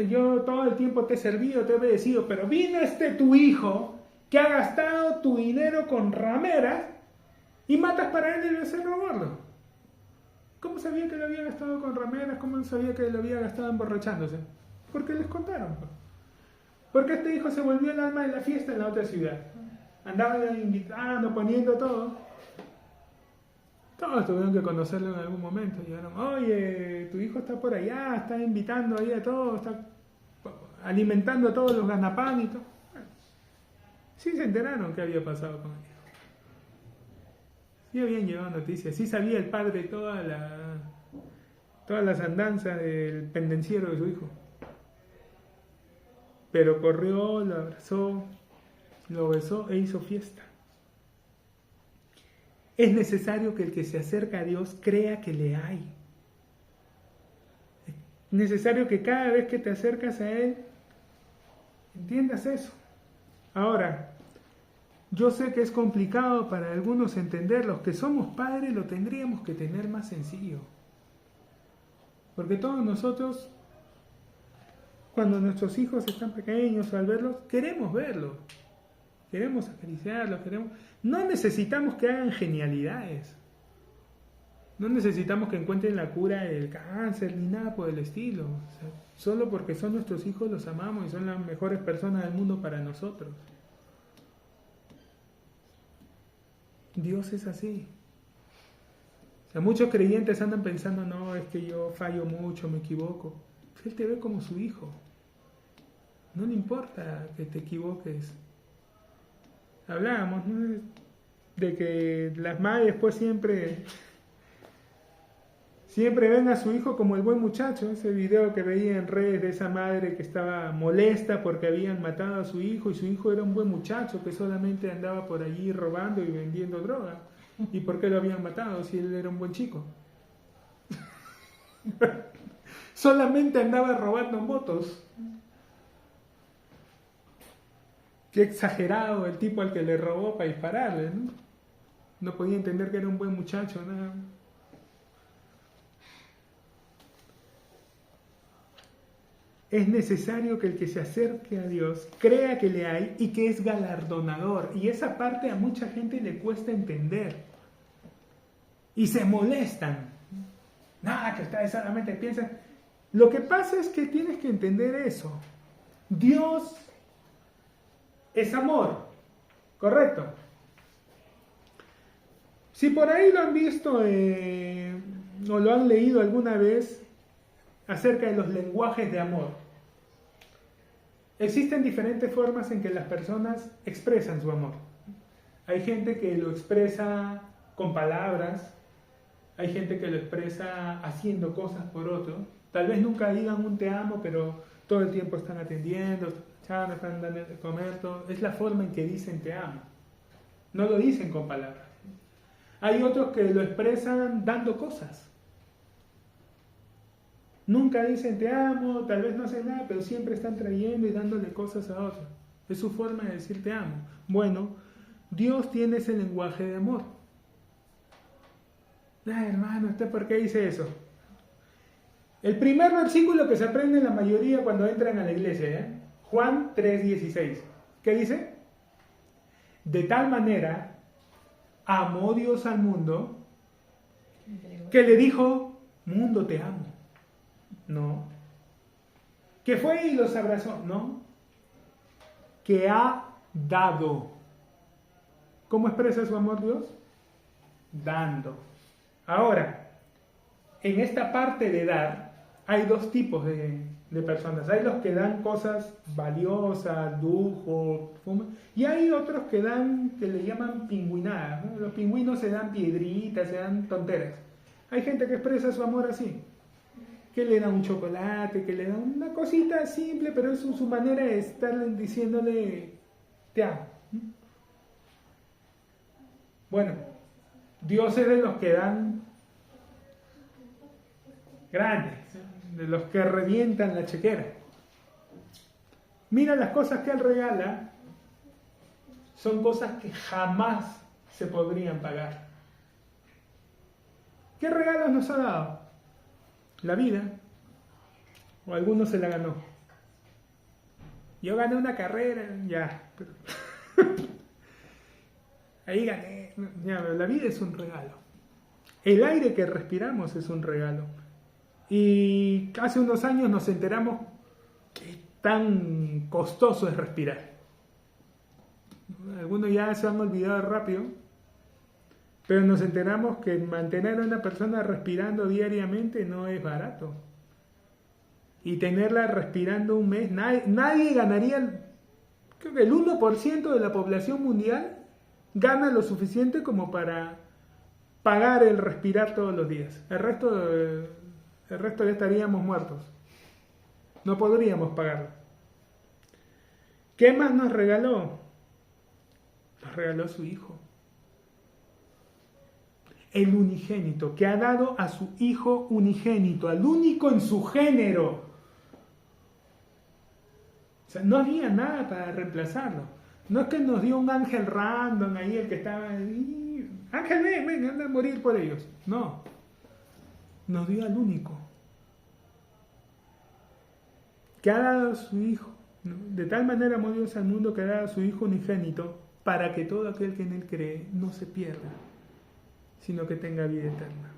Yo todo el tiempo te he servido, te he obedecido, pero vino tu hijo que ha gastado tu dinero con rameras y matas para él el becerro gordo. ¿Cómo sabía que lo había gastado con rameras? ¿Cómo sabía que lo había gastado emborrachándose? Porque les contaron. Porque este hijo se volvió el alma de la fiesta en la otra ciudad. Andaba invitando, poniendo todo. Todos tuvieron que conocerlo en algún momento. Llegaron, oye, tu hijo está por allá, está invitando ahí a todos, está alimentando a todos los ganapán y todo. Bueno, sí se enteraron qué había pasado con el hijo. Sí habían llevado noticias, sí sabía el padre todas las andanzas del pendenciero de su hijo. Pero corrió, lo abrazó, lo besó e hizo fiesta. Es necesario que el que se acerca a Dios crea que le hay. Es necesario que cada vez que te acercas a Él, entiendas eso. Ahora, yo sé que es complicado para algunos entender, los que somos padres lo tendríamos que tener más sencillo. Porque todos nosotros, cuando nuestros hijos están pequeños o al verlos, queremos verlos. Queremos acariciarlos, No necesitamos que hagan genialidades. No necesitamos que encuentren la cura del cáncer ni nada por el estilo. O sea, solo porque son nuestros hijos los amamos y son las mejores personas del mundo para nosotros. Dios es así. O sea, muchos creyentes andan pensando, no, es que yo fallo mucho, me equivoco. Él te ve como su hijo. No le importa que te equivoques. Hablábamos, ¿no?, de que las madres pues siempre ven a su hijo como el buen muchacho. Ese video que veía en redes de esa madre que estaba molesta porque habían matado a su hijo y su hijo era un buen muchacho que solamente andaba por allí robando y vendiendo droga. ¿Y por qué lo habían matado si él era un buen chico? Solamente andaba robando motos. Qué exagerado el tipo al que le robó para dispararle, ¿no? No podía entender que era un buen muchacho, nada. Es necesario que el que se acerque a Dios crea que le hay y que es galardonador. Y esa parte a mucha gente le cuesta entender. Y se molestan. Nada, que ustedes solamente piensan. Lo que pasa es que tienes que entender eso. Dios es amor, correcto. Si por ahí lo han visto o lo han leído alguna vez acerca de los lenguajes de amor, existen diferentes formas en que las personas expresan su amor. Hay gente que lo expresa con palabras, hay gente que lo expresa haciendo cosas por otro. Tal vez nunca digan un te amo, pero todo el tiempo están atendiendo, están dando de comer, todo. Es la forma en que dicen te amo. No lo dicen con palabras. Hay otros que lo expresan dando cosas. Nunca dicen te amo, tal vez no hacen nada, pero siempre están trayendo y dándole cosas a otros. Es su forma de decir te amo. Bueno, Dios tiene ese lenguaje de amor. Hermano, ¿usted por qué dice eso? El primer versículo que se aprende en la mayoría cuando entran a la iglesia, ¿eh? Juan 3:16. ¿Qué dice? De tal manera amó Dios al mundo que le dijo, mundo te amo. No. Que fue y los abrazó. No. Que ha dado. ¿Cómo expresa su amor Dios? Dando. Ahora, en esta parte de dar, hay dos tipos de personas. Hay los que dan cosas valiosas, lujo, y hay otros que dan, que le llaman pingüinadas, ¿no? Los pingüinos se dan piedritas, se dan tonteras. Hay gente que expresa su amor así, que le da un chocolate, que le da una cosita simple, pero es su manera de estar diciéndole, te amo. Bueno, Dios es de los que dan grandes, de los que revientan la chequera. Mira, las cosas que Él regala son cosas que jamás se podrían pagar. ¿Qué regalos nos ha dado? La vida. O alguno se la ganó. Yo gané una carrera, ya. Pero ahí gané. Ya, la vida es un regalo. El aire que respiramos es un regalo. Y hace unos años nos enteramos que tan costoso es respirar. Algunos ya se han olvidado rápido, pero nos enteramos que mantener a una persona respirando diariamente no es barato. Y tenerla respirando un mes, nadie ganaría, creo que el 1% de la población mundial gana lo suficiente como para pagar el respirar todos los días. El resto ya estaríamos muertos. No podríamos pagarlo. ¿Qué más nos regaló? Nos regaló su Hijo. El unigénito, que ha dado a su Hijo unigénito, al único en su género. O sea, no había nada para reemplazarlo. No es que nos dio un ángel random ahí, el que estaba ahí. Ángel, ven, anda a morir por ellos. No. Nos dio al único. Que ha dado a su Hijo. ¿No? De tal manera amó Dios al mundo que ha dado a su Hijo unigénito para que todo aquel que en Él cree no se pierda, sino que tenga vida eterna.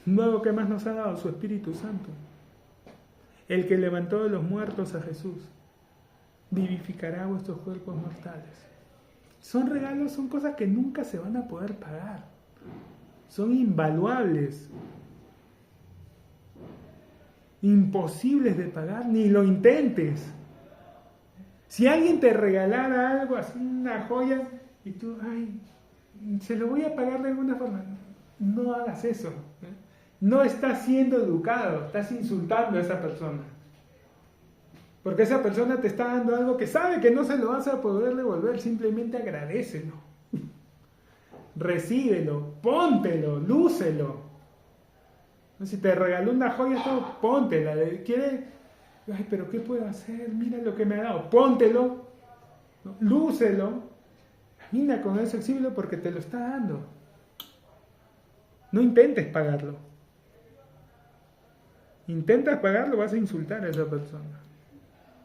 Luego, ¿qué más nos ha dado? Su Espíritu Santo. El que levantó de los muertos a Jesús, vivificará vuestros cuerpos mortales. Son regalos, son cosas que nunca se van a poder pagar. Son invaluables. Imposibles de pagar, ni lo intentes. Si alguien te regalara algo así, una joya, y tú, ay, se lo voy a pagar de alguna forma. No hagas eso. No estás siendo educado, estás insultando a esa persona. Porque esa persona te está dando algo que sabe que no se lo vas a poder devolver, simplemente agradécelo. Recíbelo, póntelo, lúcelo. Si te regaló una joya, todo, póntela. ¿Quiere? Ay, pero ¿qué puedo hacer? Mira lo que me ha dado. Póntelo, lúcelo. Camina con eso, exhíbelo porque te lo está dando. No intentes pagarlo. Intentas pagarlo, vas a insultar a esa persona.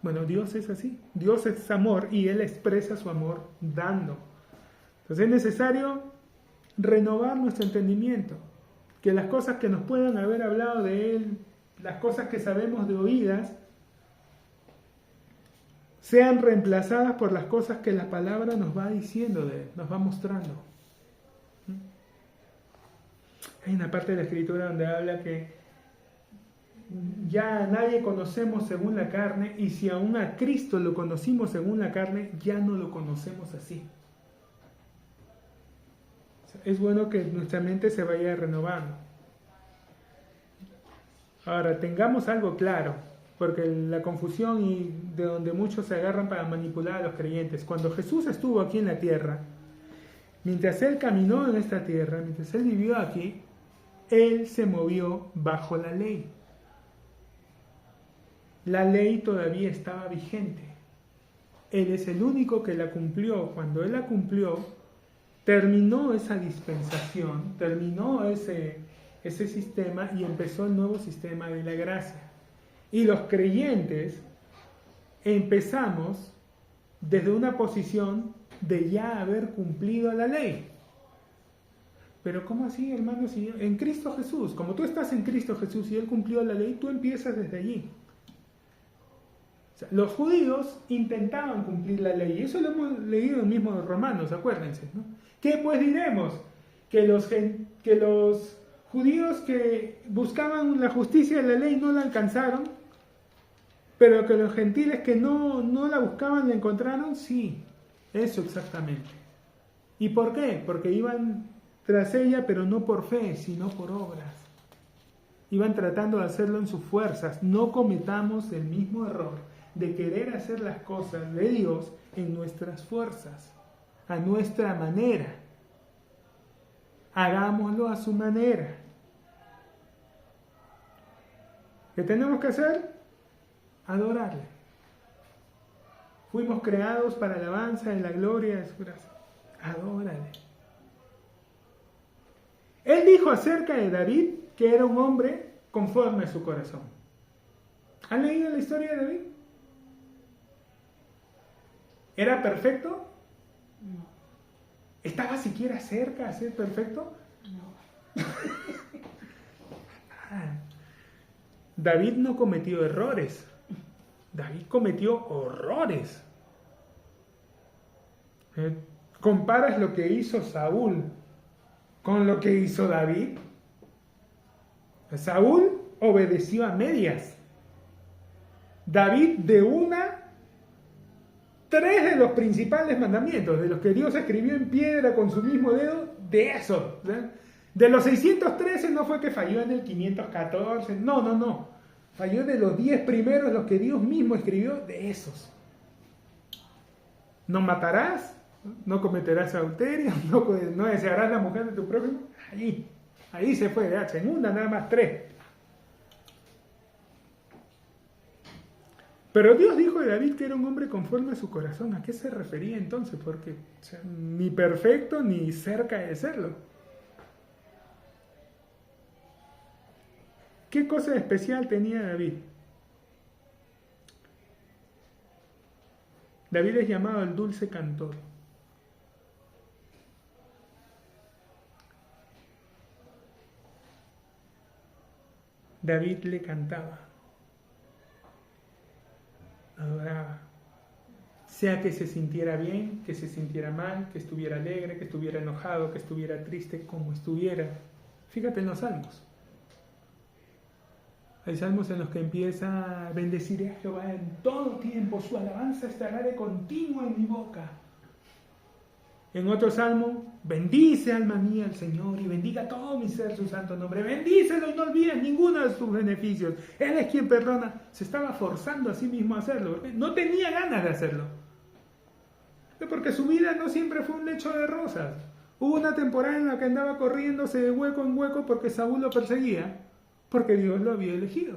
Bueno, Dios es así. Dios es amor y Él expresa su amor dando. Entonces es necesario renovar nuestro entendimiento. Que las cosas que nos puedan haber hablado de Él, las cosas que sabemos de oídas, sean reemplazadas por las cosas que la palabra nos va diciendo de Él, nos va mostrando. Hay una parte de la Escritura donde habla que ya a nadie conocemos según la carne, y si aún a Cristo lo conocimos según la carne, ya no lo conocemos así. Es bueno que nuestra mente se vaya renovando. Ahora, tengamos algo claro, porque la confusión y de donde muchos se agarran para manipular a los creyentes. Cuando Jesús estuvo aquí en la tierra, mientras Él caminó en esta tierra, mientras Él vivió aquí, Él se movió bajo la ley. La ley todavía estaba vigente. Él es el único que la cumplió. Cuando Él la cumplió, terminó esa dispensación, terminó ese sistema y empezó el nuevo sistema de la gracia. Y los creyentes empezamos desde una posición de ya haber cumplido la ley. Pero ¿cómo así, hermanos? Si en Cristo Jesús, como tú estás en Cristo Jesús y Él cumplió la ley, tú empiezas desde allí. O sea, los judíos intentaban cumplir la ley, y eso lo hemos leído en mismo Romanos, acuérdense, ¿no? ¿Qué pues diremos? Que los judíos que buscaban la justicia de la ley no la alcanzaron, pero que los gentiles que no la buscaban la encontraron, sí, eso exactamente. ¿Y por qué? Porque iban tras ella, pero no por fe, sino por obras. Iban tratando de hacerlo en sus fuerzas. No cometamos el mismo error de querer hacer las cosas de Dios en nuestras fuerzas, a nuestra manera. Hagámoslo a su manera. ¿Qué tenemos que hacer? Adorarle. Fuimos creados para la alabanza de la gloria de su gracia. Adórale. Él dijo acerca de David que era un hombre conforme a su corazón. ¿Han leído la historia de David? ¿Era perfecto? No. ¿Estaba siquiera cerca de ser perfecto? No. David no cometió errores. David cometió horrores. ¿Comparas lo que hizo Saúl con lo que hizo David? Saúl obedeció a medias. David tres de los principales mandamientos, de los que Dios escribió en piedra con su mismo dedo, de eso. De los 613 no fue que falló en el 514, no. Falló de los 10 primeros, los que Dios mismo escribió, de esos. No matarás, no cometerás adulterio, no desearás la mujer de tu prójimo. Ahí se fue, en una nada más 3. Pero Dios dijo de David que era un hombre conforme a su corazón. ¿A qué se refería entonces? Porque ni perfecto ni cerca de serlo. ¿Qué cosa especial tenía David? David es llamado el dulce cantor. David le cantaba, adoraba, sea que se sintiera bien, que se sintiera mal, que estuviera alegre, que estuviera enojado, que estuviera triste, como estuviera. Fíjate en los salmos. Hay salmos en los que empieza: bendeciré a Jehová en todo tiempo, su alabanza estará de continuo en mi boca. En otro salmo: bendice alma mía al Señor y bendiga todo mi ser su santo nombre. Bendícelo y no olvides ninguno de sus beneficios. Él es quien perdona. Se estaba forzando a sí mismo a hacerlo. No tenía ganas de hacerlo. Porque su vida no siempre fue un lecho de rosas. Hubo una temporada en la que andaba corriéndose de hueco en hueco porque Saúl lo perseguía. Porque Dios lo había elegido.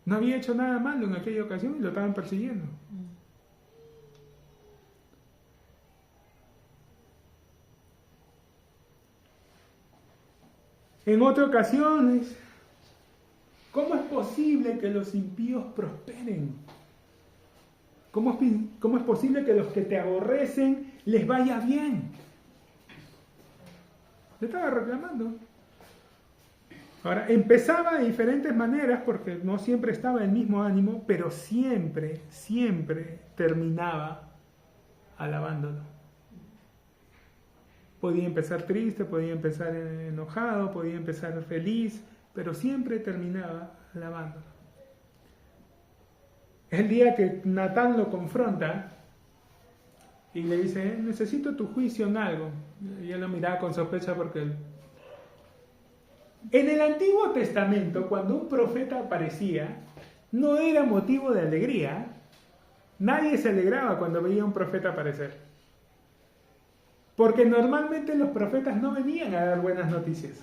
No había hecho nada malo en aquella ocasión y lo estaban persiguiendo. En otra ocasión, ¿cómo es posible que los impíos prosperen? ¿Cómo es posible que los que te aborrecen les vaya bien? Le estaba reclamando. Ahora, empezaba de diferentes maneras porque no siempre estaba el mismo ánimo, pero siempre terminaba alabándolo. Podía empezar triste, podía empezar enojado, podía empezar feliz, pero siempre terminaba alabándolo. El día que Natán lo confronta y le dice: necesito tu juicio en algo. Y él lo miraba con sospecha porque en el Antiguo Testamento, cuando un profeta aparecía, no era motivo de alegría. Nadie se alegraba cuando veía a un profeta aparecer. Porque normalmente los profetas no venían a dar buenas noticias.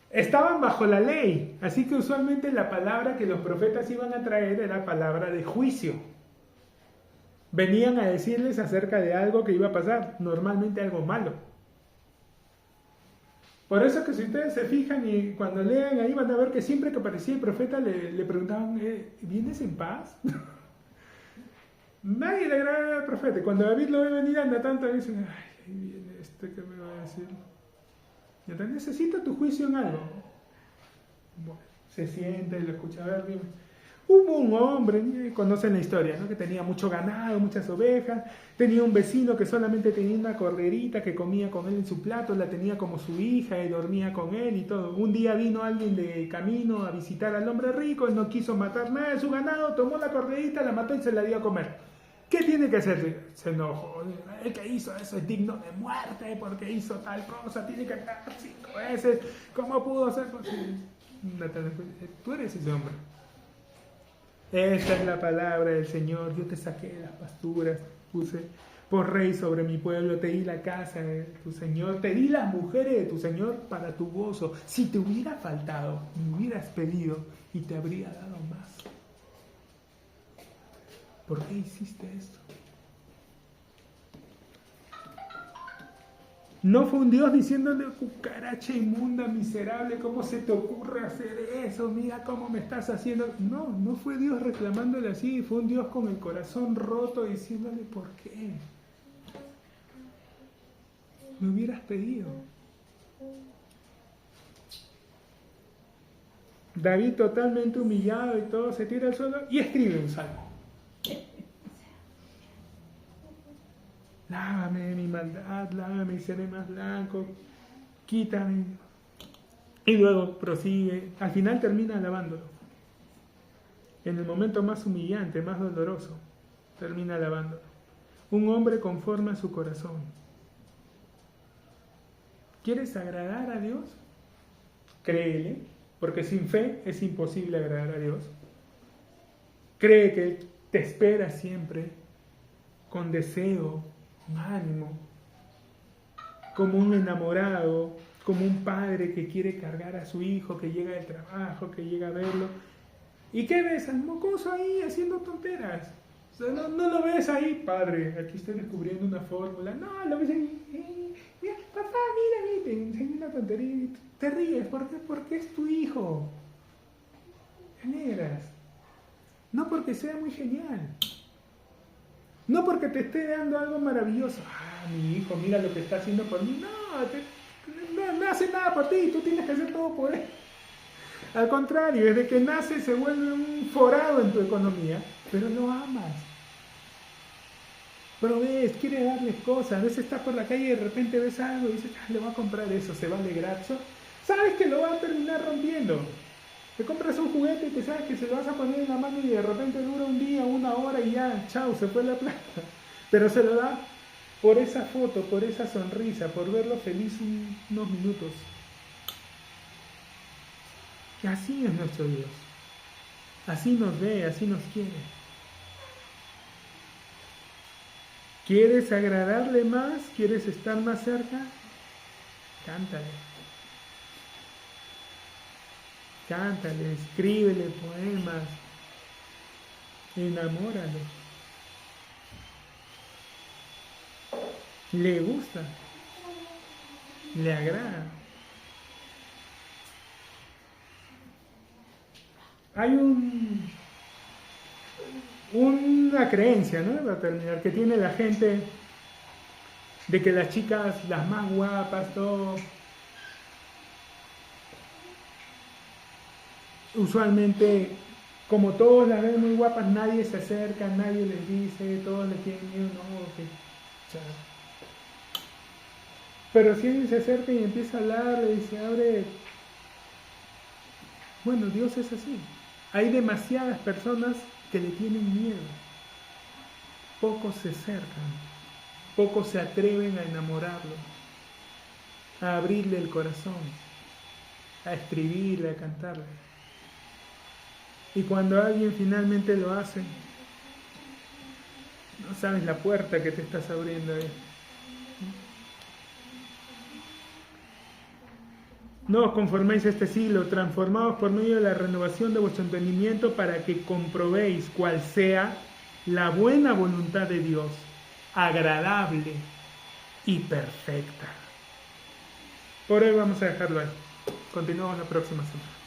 Estaban bajo la ley, así que usualmente la palabra que los profetas iban a traer era palabra de juicio. venían a decirles acerca de algo que iba a pasar, normalmente algo malo. Por eso que si ustedes se fijan y cuando lean ahí van a ver que siempre que aparecía el profeta le preguntaban, ¿vienes en paz? Nadie le agradaba al profeta. Cuando David lo ve venir anda tanto, dicen, ay, ahí viene este que me va a decir. Y entonces necesito tu juicio en algo. Bueno, se sienta y lo escucha. A ver, dime. Hubo un hombre, conocen la historia, ¿no? Que tenía mucho ganado, muchas ovejas, tenía un vecino que solamente tenía una corderita que comía con él en su plato, la tenía como su hija y dormía con él y todo. Un día vino alguien de camino a visitar al hombre rico, él no quiso matar nada de su ganado, tomó la corderita, la mató y se la dio a comer. ¿Qué tiene que hacer? Se enojó. El que hizo eso es digno de muerte porque hizo tal cosa, tiene que pagar 5 veces. ¿Cómo pudo hacer? Tú eres ese hombre. Esta es la palabra del Señor. Yo te saqué de las pasturas, puse por rey sobre mi pueblo, te di la casa de tu Señor, te di las mujeres de tu Señor para tu gozo. Si te hubiera faltado, me hubieras pedido y te habría dado más. ¿Por qué hiciste esto? No fue un Dios diciéndole, cucaracha inmunda, miserable, ¿cómo se te ocurre hacer eso? Mira cómo me estás haciendo. No, no fue Dios reclamándole así, fue un Dios con el corazón roto diciéndole, ¿por qué? Me hubieras pedido. David totalmente humillado y todo, se tira al suelo y escribe un salmo. Lávame de mi maldad, lávame y seré más blanco, quítame. Y luego prosigue, al final termina alabándolo. En el momento más humillante, más doloroso, termina alabándolo. Un hombre conforme a su corazón. ¿Quieres agradar a Dios? Créele, porque sin fe es imposible agradar a Dios. Cree que Él te espera siempre, con deseo, con ánimo, como un enamorado, como un padre que quiere cargar a su hijo, que llega del trabajo, que llega a verlo. ¿Y qué ves? Al mocoso ahí haciendo tonteras. O sea, no lo ves ahí, padre, aquí estoy descubriendo una fórmula. No, lo ves ahí, mira, papá, mira, te enseño una tontería y te ríes. ¿Por qué? Porque es tu hijo. Generas. No porque sea muy genial. No porque te esté dando algo maravilloso. Ah, mi hijo, mira lo que está haciendo por mí. No hace nada por ti, tú tienes que hacer todo por él. Al contrario, desde que nace se vuelve un forado en tu economía, pero lo amas. Provees, quieres darles cosas. A veces estás por la calle y de repente ves algo y dices, le voy a comprar eso, se va a alegrar. Sabes que lo va a terminar rompiendo. Te compras un juguete y te sabes que se lo vas a poner en la mano y de repente dura un día, 1 hora y ya, chao, se fue la plata. Pero se lo da por esa foto, por esa sonrisa, por verlo feliz unos minutos. Y así es nuestro Dios. Así nos ve, así nos quiere. ¿Quieres agradarle más? ¿Quieres estar más cerca? Cántale. Cántale, escríbele poemas, enamóralo. Le gusta, le agrada. Hay una creencia, ¿no? Para terminar, que tiene la gente de que las chicas, las más guapas, todo, usualmente, como todos las ven muy guapas, nadie se acerca, nadie les dice, todos les tienen miedo, no, o sea, pero si alguien se acerca y empieza a hablar, le dice, abre. Bueno, Dios es así. Hay demasiadas personas que le tienen miedo. Pocos se acercan, pocos se atreven a enamorarlo, a abrirle el corazón, a escribirle, a cantarle. Y cuando alguien finalmente lo hace, no sabes la puerta que te estás abriendo ahí. No os conforméis a este siglo, transformaos por medio de la renovación de vuestro entendimiento para que comprobéis cuál sea la buena voluntad de Dios, agradable y perfecta. Por hoy vamos a dejarlo ahí. Continuamos la próxima semana.